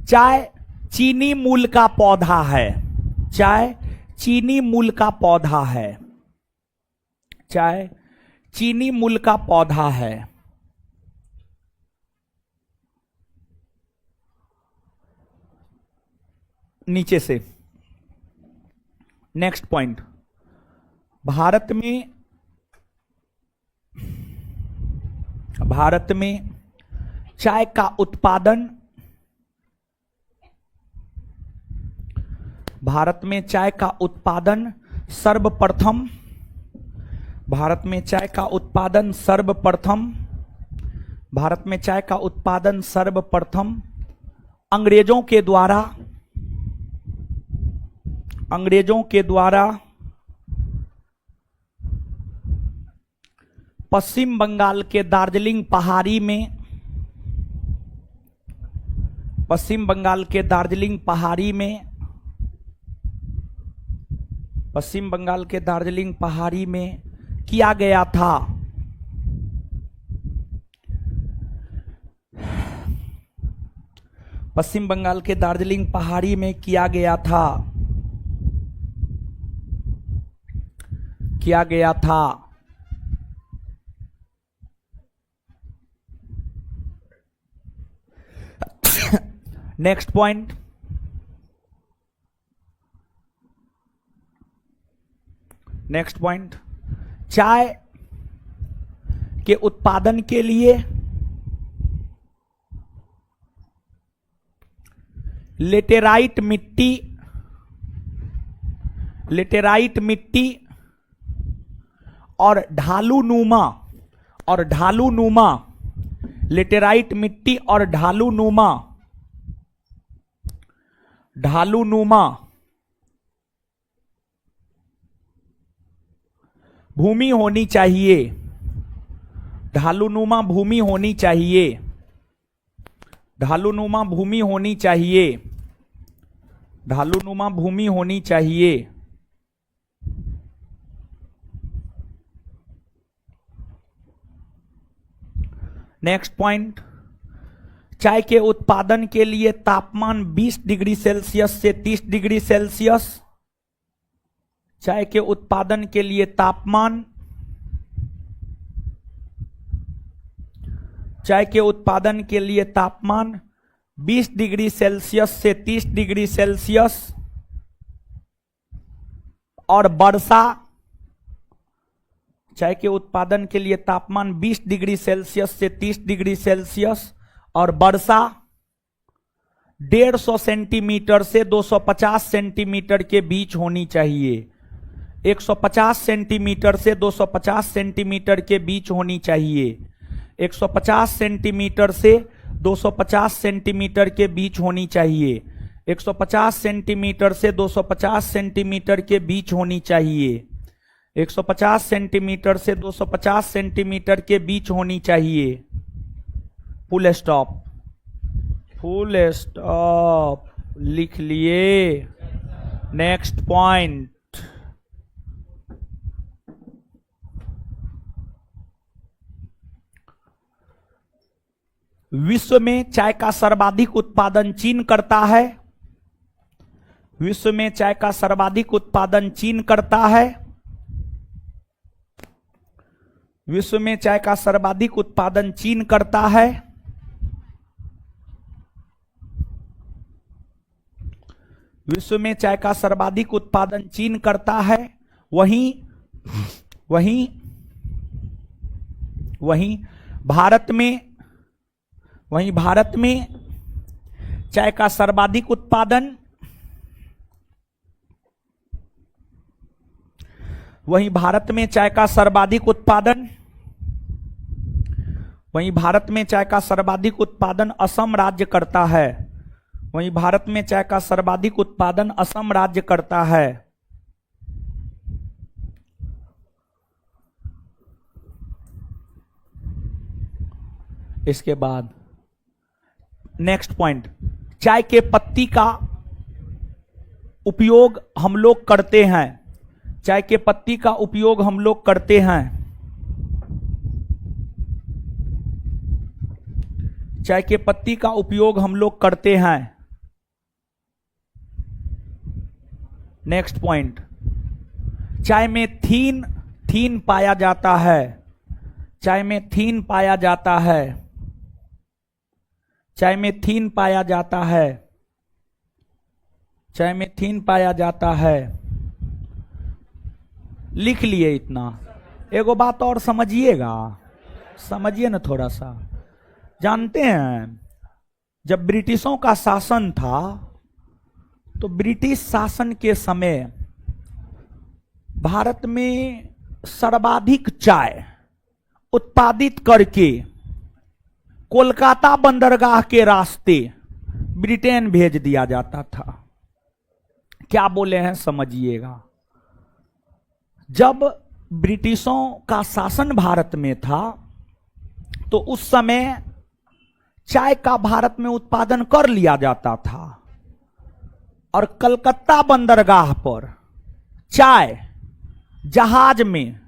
चाय चीनी मूल का पौधा है। चाय चीनी मूल का पौधा है। चाय चीनी मूल का पौधा है। नीचे से नेक्स्ट पॉइंट, भारत में चाय का उत्पादन, भारत में चाय का उत्पादन सर्वप्रथम, भारत में चाय का उत्पादन सर्वप्रथम, भारत में चाय का उत्पादन सर्वप्रथम अंग्रेजों के द्वारा, अंग्रेजों के द्वारा पश्चिम बंगाल के दार्जिलिंग पहाड़ी में, पश्चिम बंगाल के दार्जिलिंग पहाड़ी में, पश्चिम बंगाल के दार्जिलिंग पहाड़ी में किया गया था। पश्चिम बंगाल के दार्जिलिंग पहाड़ी में किया गया था, किया गया था। नेक्स्ट पॉइंट, नेक्स्ट पॉइंट, चाय के उत्पादन के लिए लेटेराइट मिट्टी, लेटेराइट मिट्टी और ढालूनुमा, और ढालूनुमा, लेटेराइट मिट्टी और ढालूनुमा, ढालूनुमा भूमि होनी चाहिए, ढालूनुमा भूमि होनी चाहिए, ढालूनुमा भूमि होनी चाहिए, ढालूनुमा भूमि होनी चाहिए। नेक्स्ट पॉइंट, चाय के उत्पादन के लिए तापमान 20 डिग्री सेल्सियस से 30 डिग्री सेल्सियस, चाय के उत्पादन के लिए तापमान, चाय के उत्पादन के लिए तापमान 20 डिग्री सेल्सियस से 30 डिग्री सेल्सियस और वर्षा, चाय के उत्पादन के लिए तापमान 20 डिग्री सेल्सियस से 30 डिग्री सेल्सियस और वर्षा 150 सेंटीमीटर से 250 सेंटीमीटर के बीच होनी चाहिए, 150 सेंटीमीटर से 250 सेंटीमीटर के बीच होनी चाहिए, 150 सेंटीमीटर से 250 सेंटीमीटर के बीच होनी चाहिए, 150 सेंटीमीटर से 250 सेंटीमीटर के बीच होनी चाहिए, 150 सेंटीमीटर से 250 सेंटीमीटर के बीच होनी चाहिए। फुल स्टॉप, फुल स्टॉप लिख लिए। नेक्स्ट पॉइंट, विश्व में चाय का सर्वाधिक उत्पादन चीन करता है, विश्व में चाय का सर्वाधिक उत्पादन चीन करता है, विश्व में चाय का सर्वाधिक उत्पादन चीन करता है, विश्व में चाय का सर्वाधिक उत्पादन चीन करता है। वहीं वहीं वहीं भारत में, वहीं भारत में चाय का सर्वाधिक उत्पादन, वहीं भारत में चाय का सर्वाधिक उत्पादन, वहीं भारत में चाय का सर्वाधिक उत्पादन असम राज्य करता है, वहीं भारत में चाय का सर्वाधिक उत्पादन असम राज्य करता है। इसके बाद नेक्स्ट पॉइंट, चाय के पत्ती का उपयोग हम लोग करते हैं। चाय के पत्ती का उपयोग हम लोग करते हैं। चाय के पत्ती का उपयोग हम लोग करते हैं। नेक्स्ट पॉइंट, चाय में थीन पाया जाता है। चाय में थीन पाया जाता है। चाय में थीन पाया जाता है। चाय में थीन पाया जाता है। लिख लिए इतना। एगो बात और समझिएगा, समझिए ना थोड़ा सा। जानते हैं जब ब्रिटिशों का शासन था तो ब्रिटिश शासन के समय भारत में सर्वाधिक चाय उत्पादित करके कोलकाता बंदरगाह के रास्ते ब्रिटेन भेज दिया जाता था। क्या बोले हैं समझिएगा। जब ब्रिटिशों का शासन भारत में था तो उस समय चाय का भारत में उत्पादन कर लिया जाता था और कलकत्ता बंदरगाह पर चाय जहाज में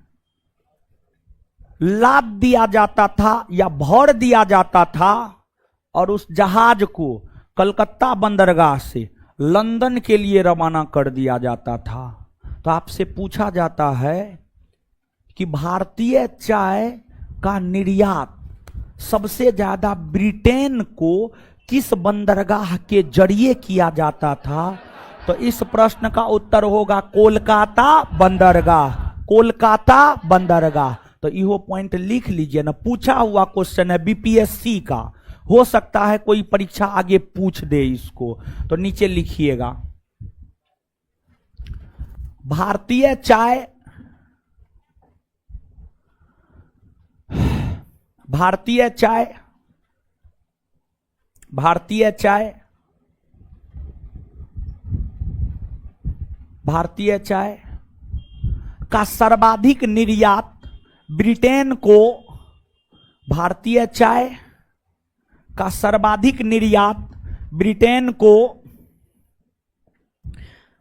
लाद दिया जाता था या भर दिया जाता था और उस जहाज को कलकत्ता बंदरगाह से लंदन के लिए रवाना कर दिया जाता था। तो आपसे पूछा जाता है कि भारतीय चाय का निर्यात सबसे ज्यादा ब्रिटेन को किस बंदरगाह के जरिए किया जाता था? तो इस प्रश्न का उत्तर होगा कोलकाता बंदरगाह। कोलकाता बंदरगाह। तो इहो पॉइंट लिख लीजिए ना, पूछा हुआ क्वेश्चन है बीपीएससी का। हो सकता है कोई परीक्षा आगे पूछ दे इसको, तो नीचे लिखिएगा। भारतीय चाय, भारतीय चाय, भारतीय चाय, भारतीय चाय का सर्वाधिक निर्यात ब्रिटेन को, भारतीय चाय का सर्वाधिक निर्यात ब्रिटेन को,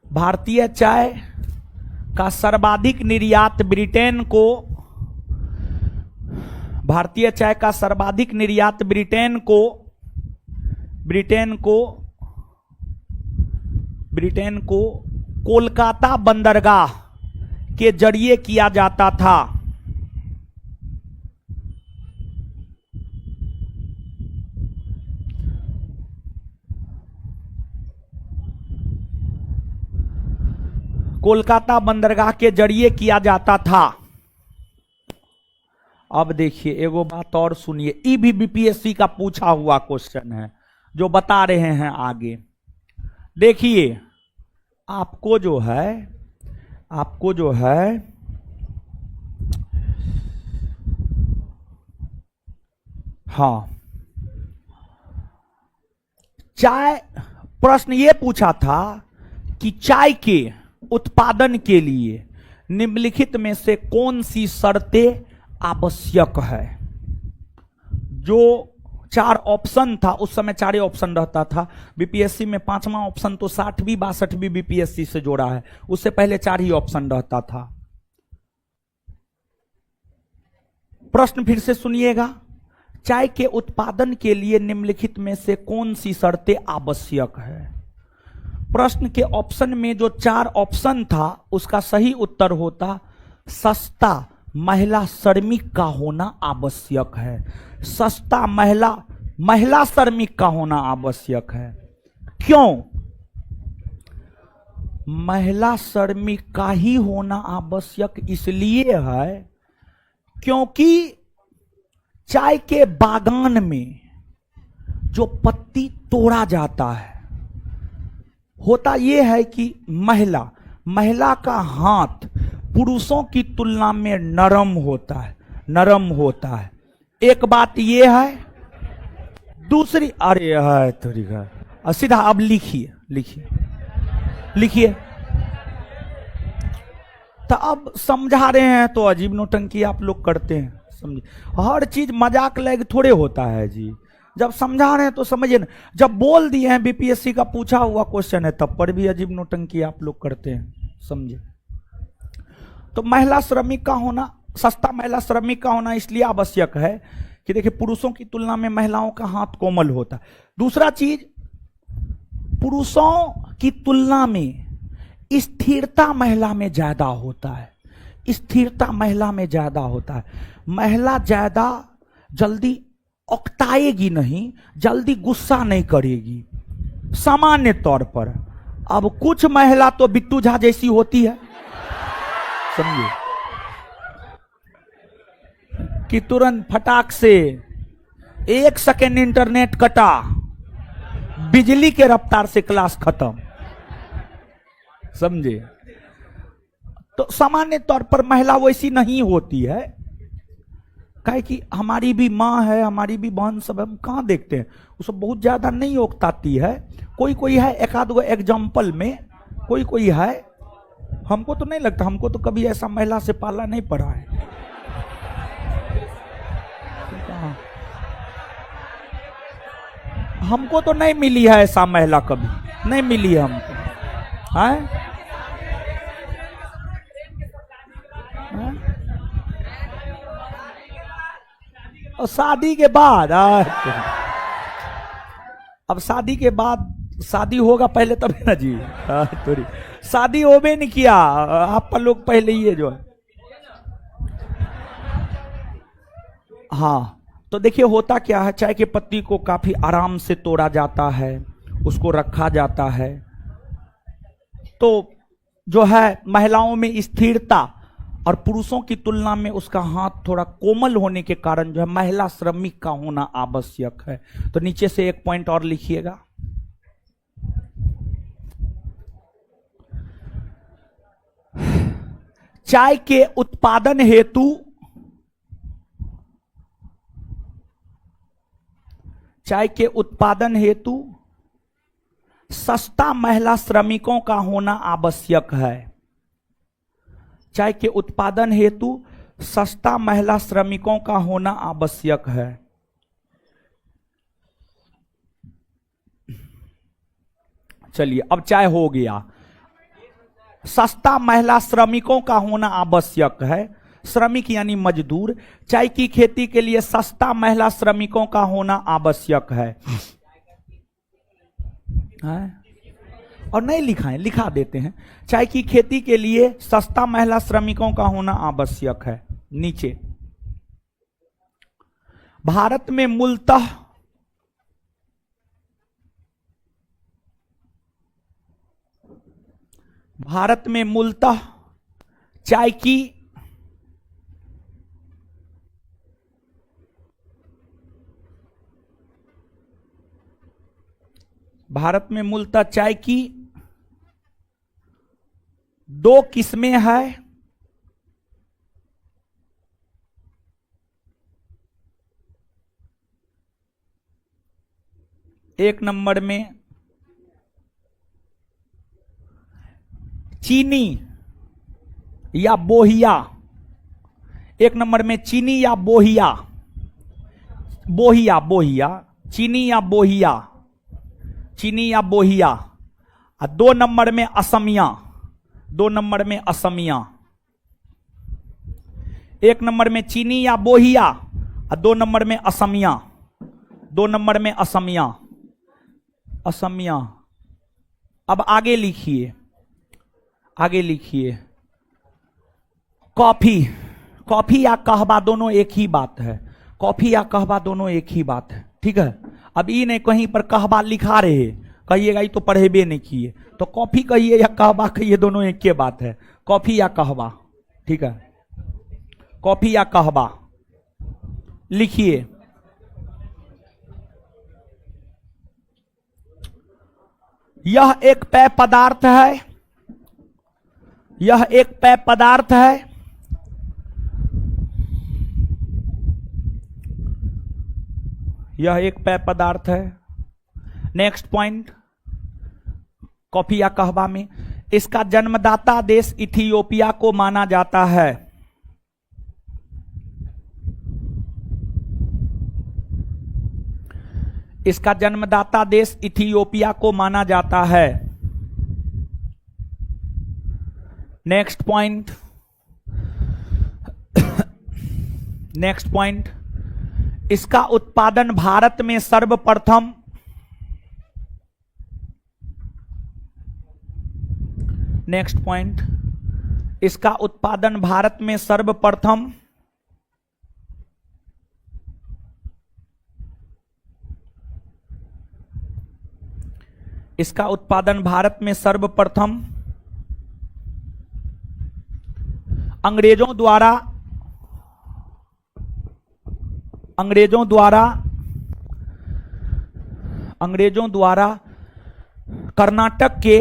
भारतीय चाय का सर्वाधिक निर्यात ब्रिटेन को, भारतीय चाय का सर्वाधिक निर्यात ब्रिटेन को, ब्रिटेन को, ब्रिटेन को कोलकाता बंदरगाह के जरिए किया जाता था। कोलकाता बंदरगाह के जरिए किया जाता था। अब देखिए एगो बात और सुनिए, ई भी बीपीएससी का पूछा हुआ क्वेश्चन है जो बता रहे हैं आगे। देखिए आपको जो है, आपको जो है हाँ, चाय, प्रश्न ये पूछा था कि चाय के उत्पादन के लिए निम्नलिखित में से कौन सी शर्तें आवश्यक है। जो चार ऑप्शन था, उस समय चार ऑप्शन रहता था। बीपीएससी में पांचवा ऑप्शन तो 60वीं 62वीं बीपीएससी से जोड़ा है, उससे पहले चार ही ऑप्शन रहता था। प्रश्न फिर से सुनिएगा, चाय के उत्पादन के लिए निम्नलिखित में से कौन सी शर्तें आवश्यक है। प्रश्न के ऑप्शन में जो चार ऑप्शन था उसका सही उत्तर होता सस्ता महिला श्रमिक का होना आवश्यक है। सस्ता महिला श्रमिक का होना आवश्यक है। क्यों महिला श्रमिक का ही होना आवश्यक इसलिए है क्योंकि चाय के बागान में जो पत्ती तोड़ा जाता है, होता यह है कि महिला का हाथ पुरुषों की तुलना में नरम होता है, नरम होता है। एक बात यह है। दूसरी, अरे है थोड़ी का सीधा अब लिखिए लिखिए लिखिए। तो अब समझा रहे हैं तो अजीब नौटंकी आप लोग करते हैं। समझे, हर चीज मजाक लग थोड़े होता है जी। जब समझा रहे हैं तो समझिए ना, जब बोल दिए हैं बीपीएससी का पूछा हुआ क्वेश्चन है तब पर भी अजीब नोटंकी आप लोग करते हैं, समझे। तो महिला श्रमिक का होना, सस्ता महिला श्रमिक का होना इसलिए आवश्यक है कि देखिए पुरुषों की तुलना में महिलाओं का हाथ कोमल होता है। दूसरा चीज, पुरुषों की तुलना में स्थिरता महिला में ज्यादा होता है, स्थिरता महिला में ज्यादा होता है। महिला ज्यादा जल्दी उकताएगी नहीं, जल्दी गुस्सा नहीं करेगी सामान्य तौर पर। अब कुछ महिला तो बिट्टू झा जैसी होती है, समझे, कि तुरंत फटाक से 1 सेकेंड इंटरनेट कटा, बिजली के रफ्तार से क्लास खत्म, समझे। तो सामान्य तौर पर महिला वैसी नहीं होती है, काहे कि हमारी भी माँ है, हमारी भी बहन सब, हम कहाँ देखते हैं वो सब बहुत ज्यादा नहीं उकताती है। कोई कोई है, एक आध गो एग्जाम्पल में कोई कोई है, हमको तो नहीं लगता, हमको तो कभी ऐसा महिला से पाला नहीं पड़ा है। हमको तो नहीं मिली है ऐसा महिला, कभी नहीं मिली है हमको, है? और शादी के बाद अब शादी के बाद, शादी होगा पहले तब ना जी, थोड़ी शादी होबे नहीं किया आप पर लोग पहले ही है जो है। हाँ, तो देखिए होता क्या है, चाय के पत्ती को काफी आराम से तोड़ा जाता है, उसको रखा जाता है। तो जो है महिलाओं में स्थिरता और पुरुषों की तुलना में उसका हाथ थोड़ा कोमल होने के कारण जो है महिला श्रमिक का होना आवश्यक है। तो नीचे से एक पॉइंट और लिखिएगा, चाय के उत्पादन हेतु, चाय के उत्पादन हेतु सस्ता महिला श्रमिकों का होना आवश्यक है। चाय के उत्पादन हेतु सस्ता महिला श्रमिकों का होना आवश्यक है। चलिए, अब चाय हो गया, सस्ता महिला श्रमिकों का होना आवश्यक है। श्रमिक यानी मजदूर, चाय की खेती के लिए सस्ता महिला श्रमिकों का होना आवश्यक है। और नहीं लिखा है, लिखा देते हैं, चाय की खेती के लिए सस्ता महिला श्रमिकों का होना आवश्यक है। नीचे, भारत में मूलतः चाय की चाय की 2 किस्में हैं। एक नंबर में चीनी या बोहिया, एक नंबर में चीनी या बोहिया, चीनी या बोहिया, चीनी या बोहिया। और 2 नंबर में असमिया, 2 नंबर में असमिया। एक नंबर में चीनी या बोहिया और 2 नंबर में असमिया, 2 नंबर में असमिया, असमिया। अब आगे लिखिए, आगे लिखिए, कॉफी, कॉफी या कहवा दोनों एक ही बात है, कॉफी या कहवा दोनों एक ही बात है, ठीक है। अब ये नहीं कहीं पर कहवा लिखा रहे कहिएगा ये तो पढ़ेबे नहीं किए, तो कॉफी कहिए या कहवा कहिए दोनों एक ही बात है, कॉफी या कहवा, ठीक है। कॉफी या कहवा लिखिए। यह एक पेय पदार्थ है, यह एक पेय पदार्थ है। यह एक पेय पदार्थ है। नेक्स्ट पॉइंट, कॉफी या कहवा में इसका जन्मदाता देश इथियोपिया को माना जाता है। इसका जन्मदाता देश इथियोपिया को माना जाता है। नेक्स्ट पॉइंट, नेक्स्ट पॉइंट, इसका उत्पादन भारत में सर्वप्रथम नेक्स्ट पॉइंट, इसका उत्पादन भारत में सर्वप्रथम इसका उत्पादन भारत में सर्वप्रथम अंग्रेजों द्वारा कर्नाटक के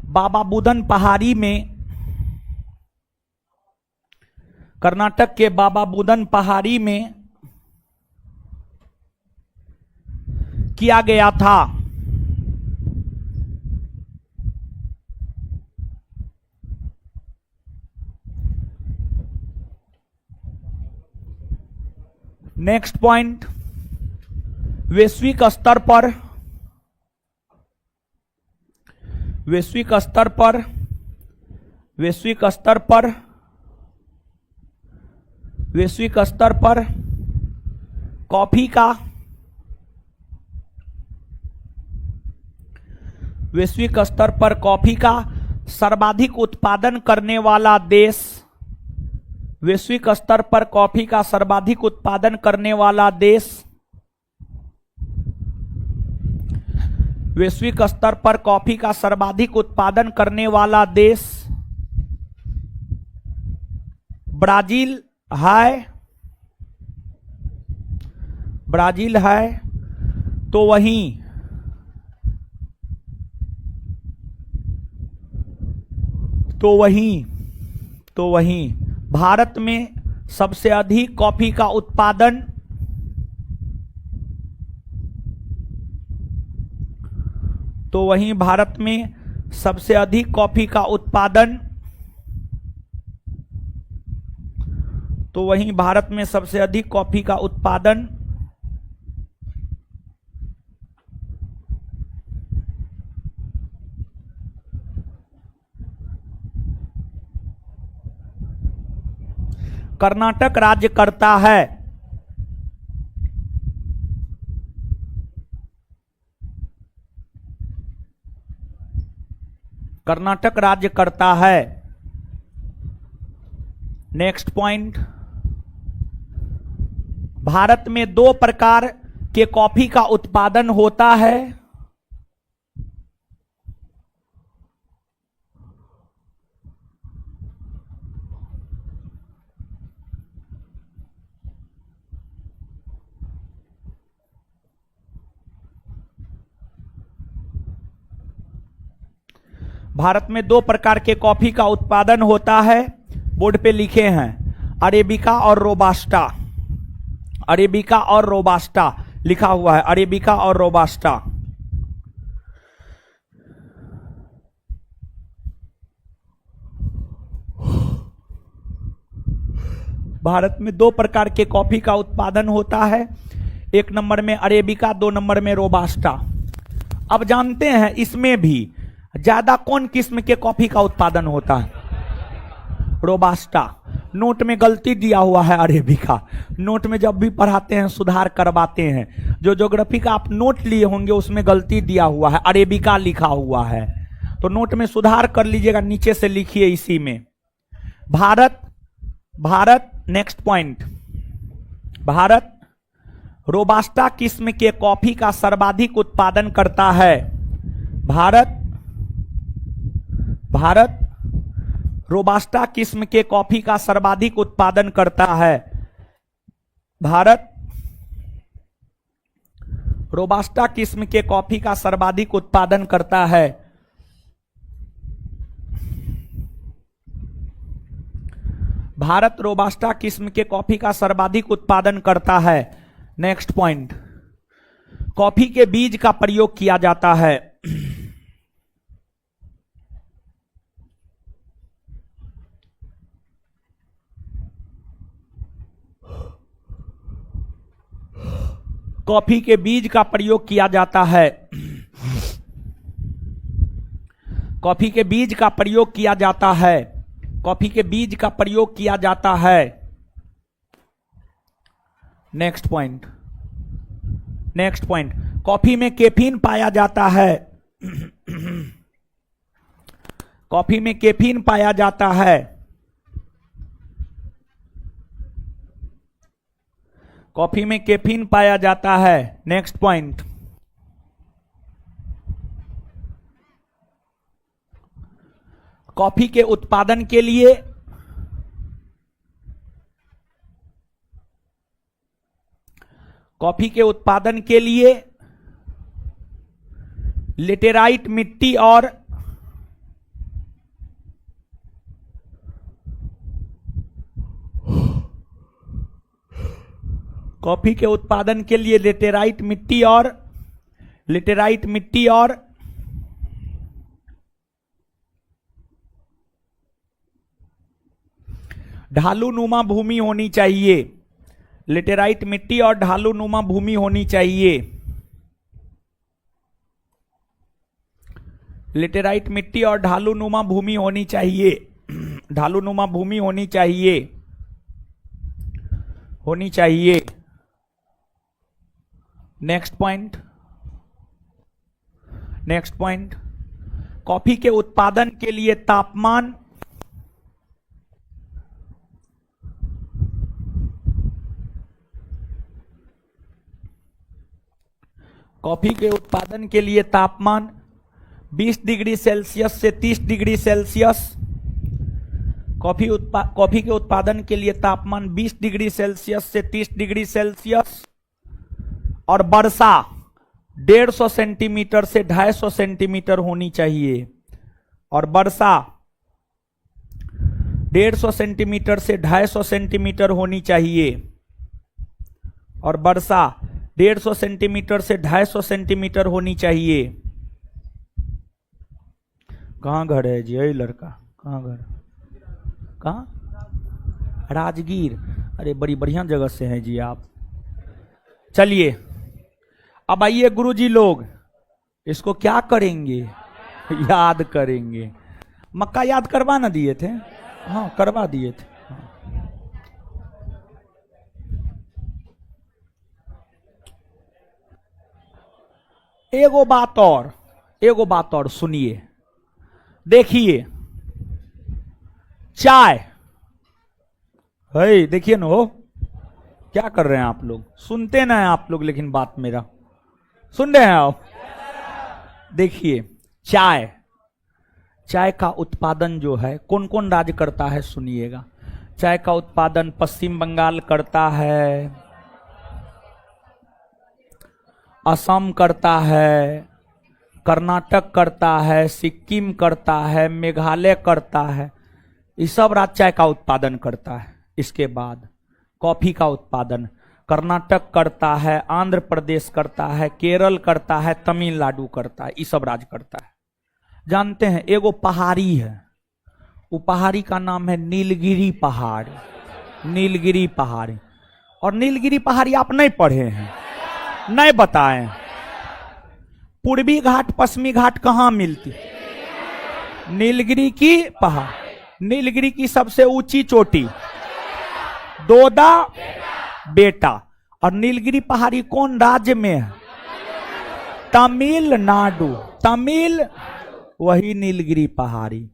बाबा बुदन पहाड़ी में किया गया था। नेक्स्ट पॉइंट, वैश्विक स्तर पर कॉफी का सर्वाधिक उत्पादन करने वाला देश, वैश्विक स्तर पर कॉफी का सर्वाधिक उत्पादन करने वाला देश, वैश्विक स्तर पर कॉफी का सर्वाधिक उत्पादन करने वाला देश ब्राजील है। तो वहीं भारत में सबसे अधिक कॉफी का उत्पादन भारत में सबसे अधिक कॉफी का उत्पादन कर्नाटक राज्य करता है। कर्नाटक राज्य करता है। नेक्स्ट पॉइंट, भारत में 2 प्रकार के कॉफी का उत्पादन होता है। भारत में 2 प्रकार के कॉफी का उत्पादन होता है, बोर्ड पे लिखे हैं, अरेबिका और रोबास्टा। अरेबिका और रोबास्टा लिखा हुआ है, अरेबिका और रोबास्टा। भारत में 2 प्रकार के कॉफी का उत्पादन होता है, 1 नंबर में अरेबिका, 2 नंबर में रोबास्टा। अब जानते हैं इसमें भी ज्यादा कौन किस्म के कॉफी का उत्पादन होता है? रोबास्टा। नोट में गलती दिया हुआ है अरेबिका। नोट में जब भी पढ़ाते हैं सुधार करवाते हैं, जो ज्योग्राफी का आप नोट लिए होंगे उसमें गलती दिया हुआ है, अरेबिका लिखा हुआ है, तो नोट में सुधार कर लीजिएगा, नीचे से लिखिए इसी में। Bharat next point, Bharat robusta किस्म के कॉफी का सर्वाधिक उत्पादन करता है। भारत रोबास्टा किस्म के कॉफी का सर्वाधिक उत्पादन करता है। भारत रोबास्टा किस्म के कॉफी का सर्वाधिक उत्पादन करता है। भारत रोबास्टा किस्म के कॉफी का सर्वाधिक उत्पादन करता है। नेक्स्ट पॉइंट, कॉफी के बीज का प्रयोग किया जाता है। कॉफी के बीज का प्रयोग किया जाता है? कॉफी के बीज का प्रयोग किया जाता है। कॉफी के बीज का प्रयोग किया जाता है। Next point, next point, coffee में कैफीन पाया जाता है। कॉफी में कैफीन पाया जाता है। कॉफी में कैफीन पाया जाता है। नेक्स्ट पॉइंट, कॉफी के उत्पादन के लिए कॉफी के उत्पादन के लिए लेटेराइट मिट्टी और कॉफी के उत्पादन के लिए लेटेराइट मिट्टी और ढालूनुमा भूमि होनी चाहिए। लेटेराइट मिट्टी और ढालूनुमा भूमि होनी चाहिए। लेटेराइट मिट्टी और ढालूनुमा भूमि होनी चाहिए। ढालूनुमा भूमि होनी चाहिए, होनी चाहिए। Next point, next point, coffee के उत्पादन के लिए तापमान कॉफी के उत्पादन के लिए तापमान 20 डिग्री सेल्सियस से 30 डिग्री सेल्सियस। कॉफी के उत्पादन के लिए तापमान 20 डिग्री सेल्सियस से 30 डिग्री सेल्सियस और वर्षा 150 सेंटीमीटर से 250 सेंटीमीटर होनी चाहिए। और वर्षा 150 सेंटीमीटर से 250 सेंटीमीटर होनी चाहिए। और वर्षा 150 सेंटीमीटर से 250 सेंटीमीटर होनी चाहिए। कहाँ घर है जी? यही लड़का कहाँ घर? कहाँ? राजगीर। अरे बड़ी बढ़िया जगह से हैं जी आप। चलिए अब आइए गुरुजी लोग, इसको क्या करेंगे? याद करेंगे। मक्का याद करवा ना दिए थे? हाँ करवा दिए थे। एगो बात और सुनिए, देखिए चाय है, देखिए ना हो क्या कर रहे हैं आप लोग? सुनते ना हैं आप लोग, लेकिन बात मेरा सुन रहे हैं आप? देखिए चाय का उत्पादन जो है कौन कौन राज्य करता है सुनिएगा। चाय का उत्पादन पश्चिम बंगाल करता है, असम करता है, कर्नाटक करता है, सिक्किम करता है, मेघालय करता है। ये सब राज्य चाय का उत्पादन करता है। इसके बाद कॉफी का उत्पादन कर्नाटक करता है, आंध्र प्रदेश करता है, केरल करता है, तमिलनाडु करता है। ये सब राज्य करता है। जानते हैं एगो पहाड़ी है, वो पहाड़ी का नाम है नीलगिरी पहाड़ी। नीलगिरी पहाड़ी। और नीलगिरी पहाड़ी आप नहीं पढ़े हैं, नहीं बताएं। पूर्वी घाट पश्चिमी घाट कहां मिलती? नीलगिरी की पहाड़। नीलगिरी की सबसे ऊंची चोटी दोदा बेटा। और नीलगिरी पहाड़ी कौन राज्य में है? तमिलनाडु। वही नीलगिरी पहाड़ी।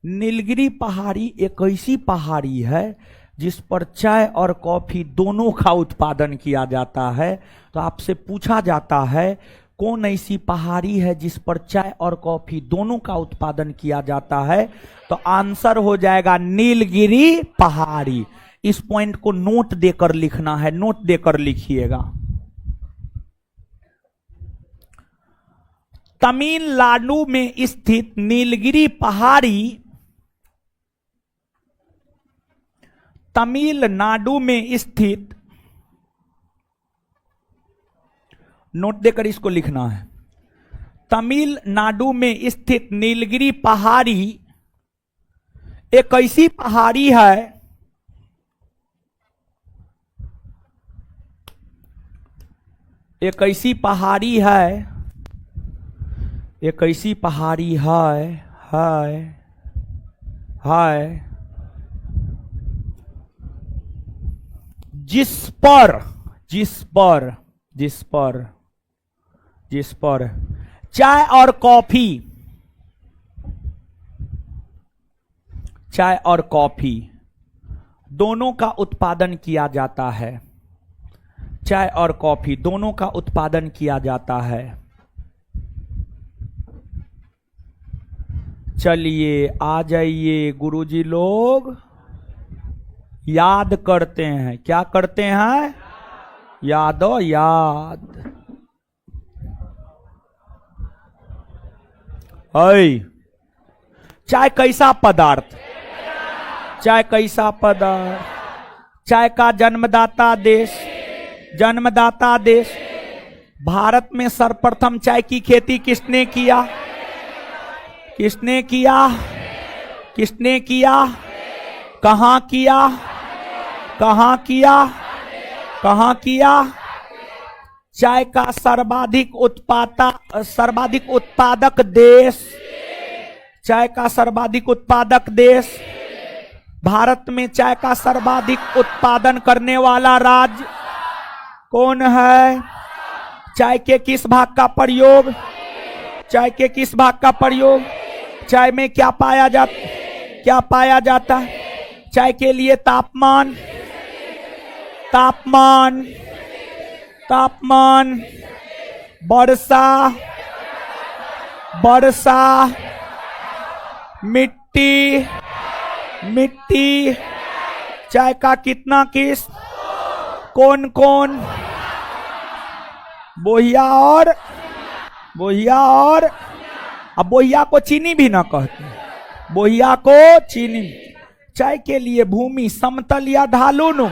नीलगिरी पहाड़ी एक ऐसी पहाड़ी है जिस पर चाय और कॉफी दोनों का उत्पादन किया जाता है। तो आपसे पूछा जाता है कौन ऐसी पहाड़ी है जिस पर चाय और कॉफी दोनों का उत्पादन किया जाता है, तो आंसर हो जाएगा नीलगिरी पहाड़ी। इस पॉइंट को नोट देकर लिखना है, नोट देकर लिखिएगा। तमिलनाडु में स्थित नीलगिरी पहाड़ी, तमिलनाडु में स्थित, नोट देकर इसको लिखना है। तमिलनाडु में स्थित नीलगिरी पहाड़ी एक ऐसी पहाड़ी है एक ऐसी पहाड़ी है, एक ऐसी पहाड़ी है जिस पर चाय और कॉफी दोनों का उत्पादन किया जाता है। चाय और कॉफी दोनों का उत्पादन किया जाता है। चलिए आ जाइए गुरुजी लोग, याद करते हैं। क्या करते हैं? याद। चाय कैसा पदार्थ? चाय कैसा पदार्थ? चाय का जन्मदाता देश भारत में सर्वप्रथम चाय की खेती किसने किया? कहां किया? चाय का सर्वाधिक उत्पादक देश, चाय का सर्वाधिक उत्पादक देश, भारत में चाय का सर्वाधिक उत्पादन करने वाला राज्य कौन है? चाय के किस भाग का प्रयोग? चाय में क्या पाया जाता है? चाय के लिए तापमान, वर्षा, मिट्टी, चाय का कितना किस, कौन? बोहिया और अब बोहिया को चीनी भी ना कहते, बोहिया को चीनी। चाय के लिए भूमि समतल या ढालू नु?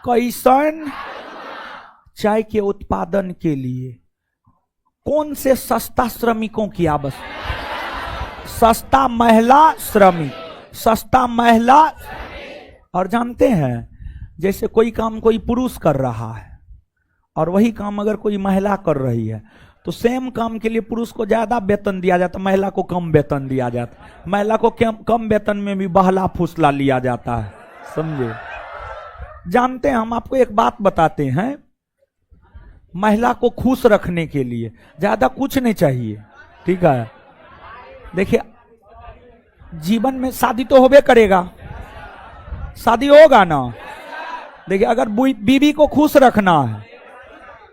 कैसन? चाय के उत्पादन के लिए कौन से सस्ता श्रमिकों की आवश्यकता? सस्ता महिला। और जानते हैं, जैसे कोई काम कोई पुरुष कर रहा है और वही काम अगर कोई महिला कर रही है, तो सेम काम के लिए पुरुष को ज्यादा वेतन दिया जाता, महिला को कम वेतन दिया जाता। महिला को कम वेतन में भी बहला फुसला लिया जाता है, समझे? जानते हैं, हम आपको एक बात बताते हैं, महिला को खुश रखने के लिए ज्यादा कुछ नहीं चाहिए, ठीक है? देखिए, जीवन में शादी तो होबे करेगा, शादी होगा ना। देखिए, अगर बीवी को खुश रखना है,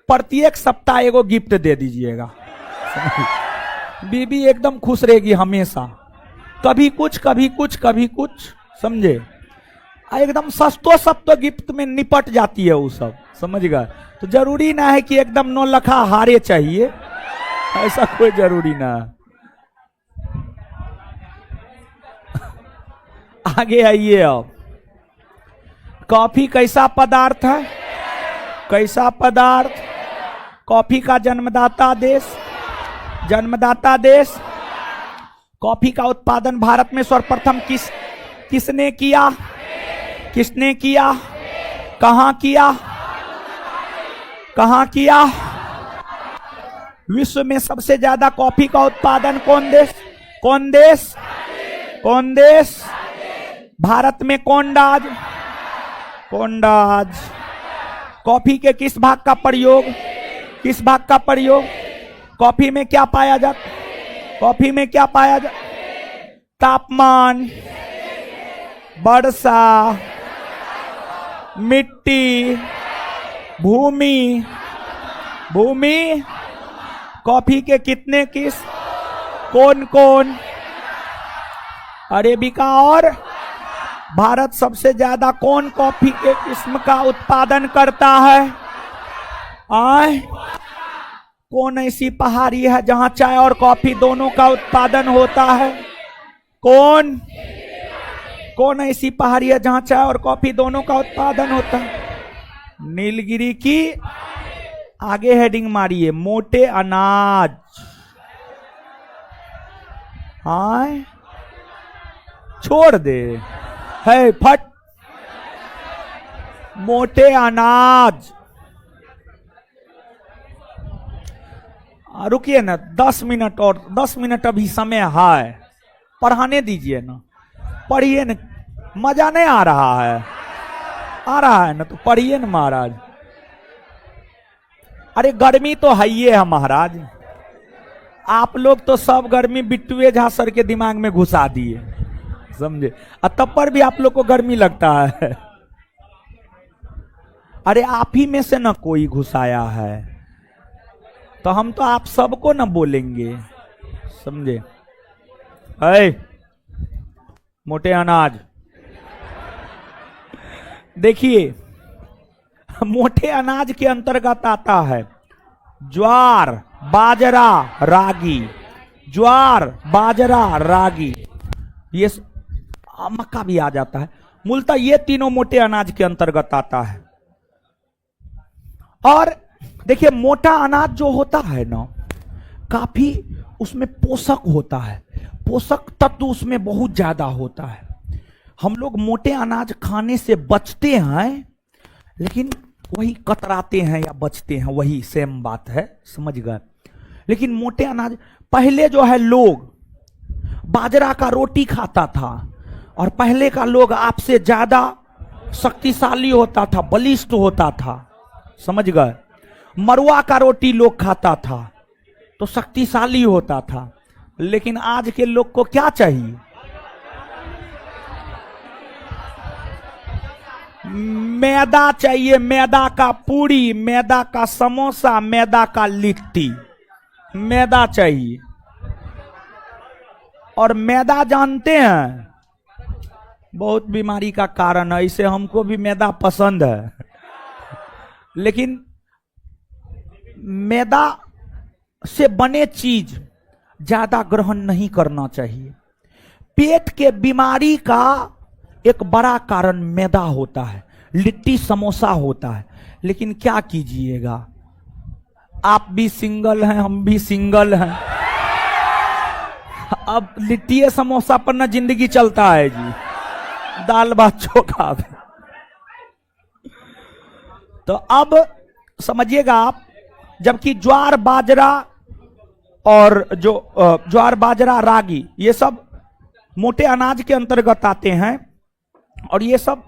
प्रत्येक सप्ताह एगो गिफ्ट दे दीजिएगा। बीवी एकदम खुश रहेगी हमेशा, कभी कुछ, समझे? एकदम सस्तो गिफ्ट में निपट जाती है वो सब, समझ गए? तो जरूरी ना है कि एकदम 9 लाख हारे चाहिए, ऐसा कोई जरूरी ना है। आगे आइए। अब कॉफी कैसा पदार्थ है? कॉफी का जन्मदाता देश। कॉफी का उत्पादन भारत में सर्वप्रथम किसने किया? कहां किया? विश्व में सबसे ज्यादा कॉफी का उत्पादन कौन देश? भारत में कौन राज? कॉफी के किस भाग का प्रयोग? कॉफी में क्या पाया जाता? तापमान, वर्षा, मिट्टी, भूमि। कॉफी के कितने किस, कौन? अरेबिका और भारत सबसे ज्यादा कौन कॉफी के किस्म का उत्पादन करता है? कौन ऐसी पहाड़ी है जहां चाय और कॉफी दोनों का उत्पादन होता है? कौन ऐसी पहाड़ी है जहां चाय और कॉफी दोनों का उत्पादन होता है? नीलगिरी की। आगे हेडिंग मारिए, मोटे अनाज। छोड़ दे है फट। मोटे अनाज रुकिए ना 10 मिनट और 10 मिनट अभी समय है, पढ़ाने दीजिए ना, पढ़िए ना, मजा नहीं आ रहा है? आ रहा है ना, तो पढ़िए ना महाराज। अरे गर्मी तो है ही है महाराज, आप लोग तो सब गर्मी बिट्टुए झा सर के दिमाग में घुसा दिए, समझे, और तब पर भी आप लोग को गर्मी लगता है। अरे आप ही में से ना कोई घुसाया है, तो हम तो आप सबको ना बोलेंगे, समझे। है मोटे अनाज, देखिए मोटे अनाज के अंतर्गत आता है ज्वार, बाजरा, रागी। ज्वार, बाजरा, रागी, ये मक्का भी आ जाता है। मूलतः ये तीनों मोटे अनाज के अंतर्गत आता है। और देखिए मोटा अनाज जो होता है ना, काफी उसमें पोषक होता है, पोषक तत्व उसमें बहुत ज्यादा होता है। हम लोग मोटे अनाज खाने से बचते हैं, लेकिन वही कतराते हैं या बचते हैं, वही सेम बात है, समझ गए। लेकिन मोटे अनाज, पहले जो है लोग बाजरा का रोटी खाता था, और पहले का लोग आपसे ज्यादा शक्तिशाली होता था, बलिष्ठ होता था, समझ गए। मरुआ का रोटी लोग खाता था तो शक्तिशाली होता था। लेकिन आज के लोग को क्या चाहिए? मैदा चाहिए, मैदा का पूरी, मैदा का समोसा, मैदा का लिट्टी, मैदा चाहिए। और मैदा जानते हैं बहुत बीमारी का कारण है, इसे हमको भी मैदा पसंद है, लेकिन मैदा से बने चीज ज्यादा ग्रहण नहीं करना चाहिए। पेट के बीमारी का एक बड़ा कारण मैदा होता है, लिट्टी समोसा होता है। लेकिन क्या कीजिएगा, आप भी सिंगल हैं, हम भी सिंगल हैं, अब लिट्टी समोसा पर ना जिंदगी चलता है जी, दाल भात चोखा। तो अब समझिएगा आप, जबकि ज्वार, बाजरा और जो ज्वार, बाजरा, रागी, ये सब मोटे अनाज के अंतर्गत आते हैं, और ये सब,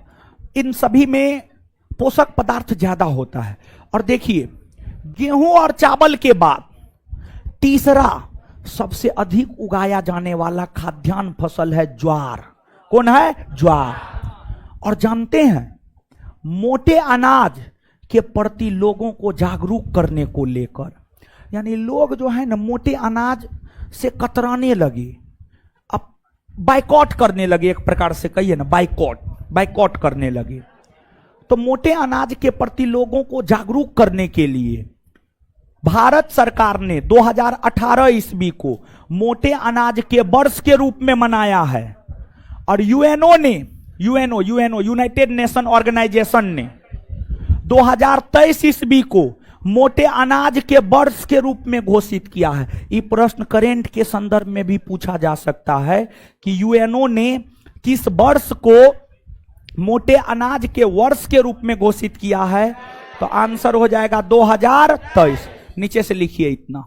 इन सभी में पोषक पदार्थ ज्यादा होता है। और देखिए गेहूं और चावल के बाद तीसरा सबसे अधिक उगाया जाने वाला खाद्यान्न फसल है ज्वार। कौन है? ज्वार। और जानते हैं मोटे अनाज के प्रति लोगों को जागरूक करने को लेकर, यानी लोग जो है ना मोटे अनाज से कतराने लगे, अब बाइकॉट करने लगे, एक प्रकार से कहिए ना, बाइकॉट करने लगे। तो मोटे अनाज के प्रति लोगों को जागरूक करने के लिए भारत सरकार ने 2018 ईस्वी को मोटे अनाज के वर्ष के रूप में मनाया है। और यूएनओ ने, यूनाइटेड नेशन ऑर्गेनाइजेशन ने 2023 ईस्वी को मोटे अनाज के वर्ष के रूप में घोषित किया है। ये प्रश्न करेंट के संदर्भ में भी पूछा जा सकता है कि यूएनओ ने किस वर्ष को मोटे अनाज के वर्ष के रूप में घोषित किया है, तो आंसर हो जाएगा 2023। नीचे से लिखिए, इतना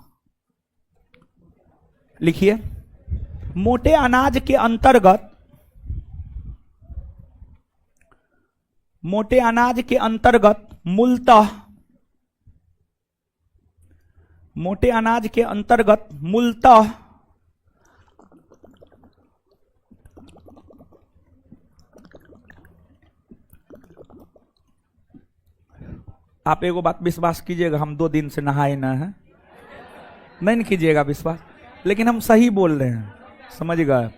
लिखिए। मोटे अनाज के अंतर्गत, मोटे अनाज के अंतर्गत मूलतः, मोटे अनाज के अंतर्गत मूलतः आप एगो बात विश्वास कीजिएगा, हम 2 दिन से नहाए ना है, नहीं कीजिएगा विश्वास, लेकिन हम सही बोल रहे हैं, समझ गए।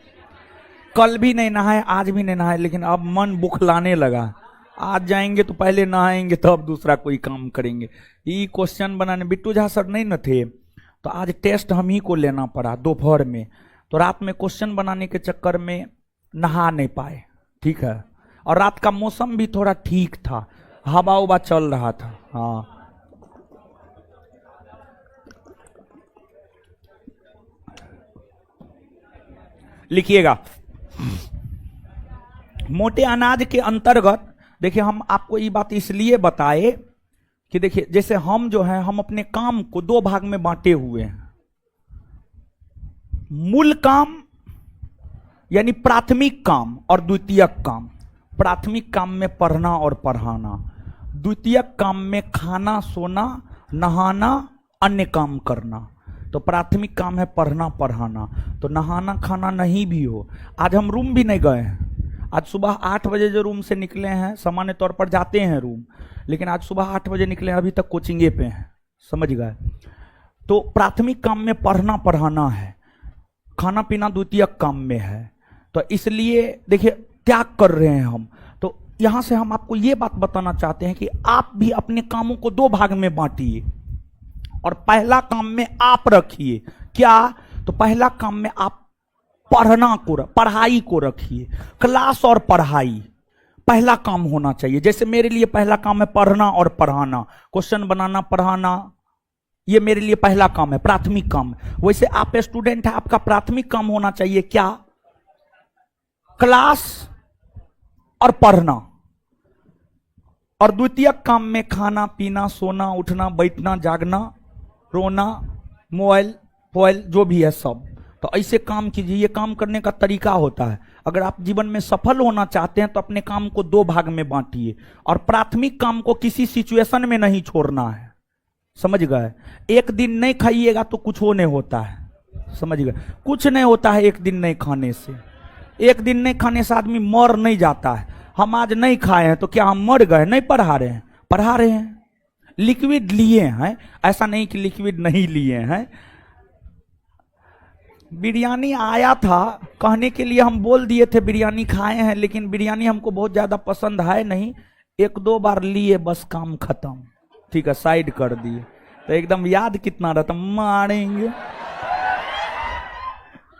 कल भी नहीं नहाए, आज भी नहीं नहाए, लेकिन अब मन बुखलाने लगा। आज जाएंगे तो पहले नहाएंगे, तो अब दूसरा कोई काम करेंगे। ये क्वेश्चन बनाने बिट्टू झा सर नहीं न थे, तो आज टेस्ट हम ही को लेना पड़ा दोपहर में। तो रात में क्वेश्चन बनाने के चक्कर में नहा नहीं पाए, ठीक है। और रात का मौसम भी थोड़ा ठीक था, हवा उवा चल रहा था। हाँ, लिखिएगा। मोटे अनाज के अंतर्गत देखिए, हम आपको ये बात इसलिए बताए कि देखिए जैसे हम जो है हम अपने काम को दो भाग में बांटे हुए हैं। मूल काम यानी प्राथमिक काम और द्वितीयक काम। प्राथमिक काम में पढ़ना और पढ़ाना, द्वितीयक काम में खाना सोना नहाना अन्य काम करना। तो प्राथमिक काम है पढ़ना पढ़ाना, तो नहाना खाना नहीं भी हो। आज हम रूम भी नहीं गए हैं। आज सुबह 8 बजे जो रूम से निकले हैं, सामान्य तौर पर जाते हैं रूम, लेकिन आज सुबह 8 बजे निकले हैं, अभी तक कोचिंगे पे हैं, समझ गए। तो प्राथमिक काम में पढ़ना पढ़ाना है, खाना पीना द्वितीयक काम में है। तो इसलिए देखिए त्याग कर रहे हैं हम। तो यहां से हम आपको ये बात बताना चाहते हैं कि आप भी अपने कामों को दो भाग में बांटिए और पहला काम में आप रखिए क्या, तो पहला काम में आप पढ़ाई को रखिए। क्लास और पढ़ाई पहला काम होना चाहिए। जैसे मेरे लिए पहला काम है पढ़ना और पढ़ाना, क्वेश्चन बनाना पढ़ाना, ये मेरे लिए पहला काम है, प्राथमिक काम है। वैसे आप स्टूडेंट है, आपका प्राथमिक काम होना चाहिए क्या, क्लास और पढ़ना, और द्वितीयक काम में खाना पीना सोना उठना बैठना जागना रोना मोबाइल जो भी है सब। तो ऐसे काम कीजिए, ये काम करने का तरीका होता है। अगर आप जीवन में सफल होना चाहते हैं तो अपने काम को दो भाग में बांटिए और प्राथमिक काम को किसी सिचुएशन में नहीं छोड़ना है, समझ गए। एक दिन नहीं खाइएगा तो कुछ हो नहीं होता है, समझ गए। कुछ नहीं होता है एक दिन नहीं खाने से। एक दिन नहीं खाने से आदमी मर नहीं जाता है। हम आज नहीं खाए हैं तो क्या हम मर गए? नहीं, पढ़ा रहे हैं, पढ़ा रहे हैं। लिक्विड लिए हैं, ऐसा नहीं कि लिक्विड नहीं लिए हैं। बिरयानी आया था कहने के लिए हम बोल दिए थे बिरयानी खाए हैं, लेकिन बिरयानी हमको बहुत ज्यादा पसंद है नहीं, 1-2 बार लिए बस काम खत्म, ठीक है, साइड कर दिए। तो एकदम याद कितना रहता, मारेंगे,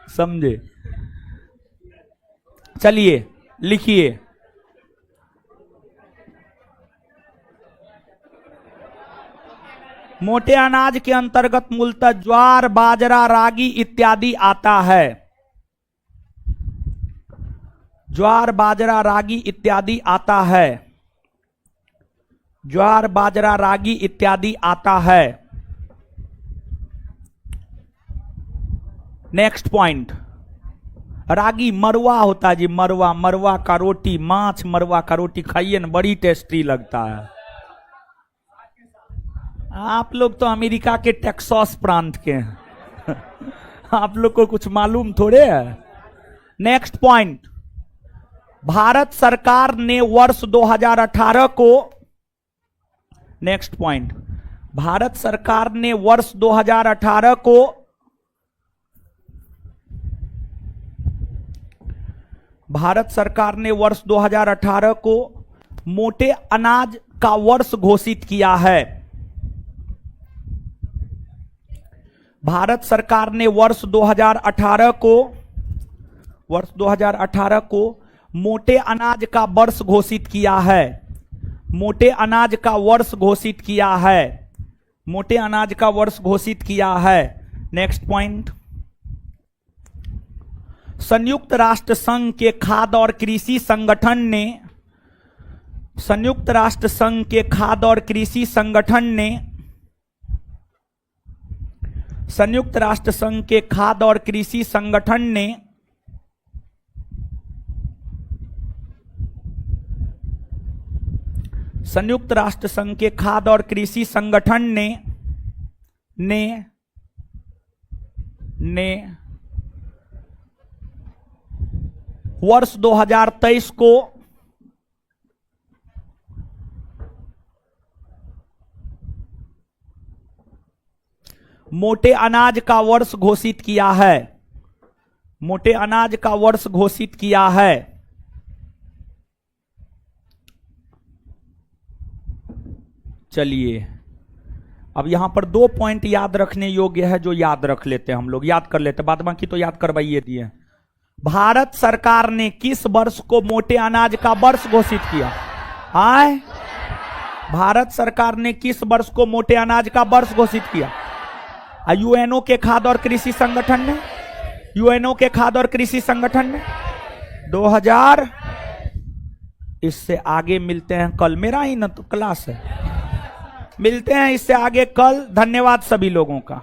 समझे। चलिए लिखिए, मोटे अनाज के अंतर्गत मूलतः ज्वार बाजरा रागी इत्यादि आता है। ज्वार बाजरा रागी इत्यादि आता है। ज्वार बाजरा रागी इत्यादि आता है। नेक्स्ट पॉइंट, रागी मरवा होता है जी, मरवा, मरवा का रोटी, माछ मरवा का रोटी खाइए ना, बड़ी टेस्टी लगता है। आप लोग तो अमेरिका के टेक्सास प्रांत के हैं आप लोग को कुछ मालूम थोड़े है। नेक्स्ट पॉइंट, भारत सरकार ने वर्ष 2018 को, नेक्स्ट पॉइंट, भारत सरकार ने वर्ष 2018 को भारत सरकार ने वर्ष 2018 को मोटे अनाज का वर्ष घोषित किया है। भारत सरकार ने वर्ष 2018 को मोटे अनाज का वर्ष घोषित किया है। मोटे अनाज का वर्ष घोषित किया है। मोटे अनाज का वर्ष घोषित किया है। नेक्स्ट पॉइंट, संयुक्त राष्ट्र संघ के खाद्य और कृषि संगठन ने, संयुक्त राष्ट्र संघ के खाद्य और कृषि संगठन ने, संयुक्त राष्ट्र संघ के खाद्य और कृषि संगठन ने संयुक्त राष्ट्र संघ के खाद्य और कृषि संगठन ने वर्ष 2023 को मोटे अनाज का वर्ष घोषित किया है। मोटे अनाज का वर्ष घोषित किया है। चलिए अब यहां पर 2 पॉइंट याद रखने योग्य है, जो याद रख लेते हैं हम लोग, याद कर लेते, बाद बाकी तो याद करवाइए दिए। भारत सरकार ने किस वर्ष को मोटे अनाज का वर्ष घोषित किया? आए, भारत सरकार ने किस वर्ष को मोटे अनाज का वर्ष घोषित किया? यूएनओ के खाद्य और कृषि संगठन ने, यूएनओ के खाद्य और कृषि संगठन ने 2000, इससे आगे मिलते हैं कल, मेरा ही ना तो क्लास है, मिलते हैं इससे आगे कल। धन्यवाद सभी लोगों का।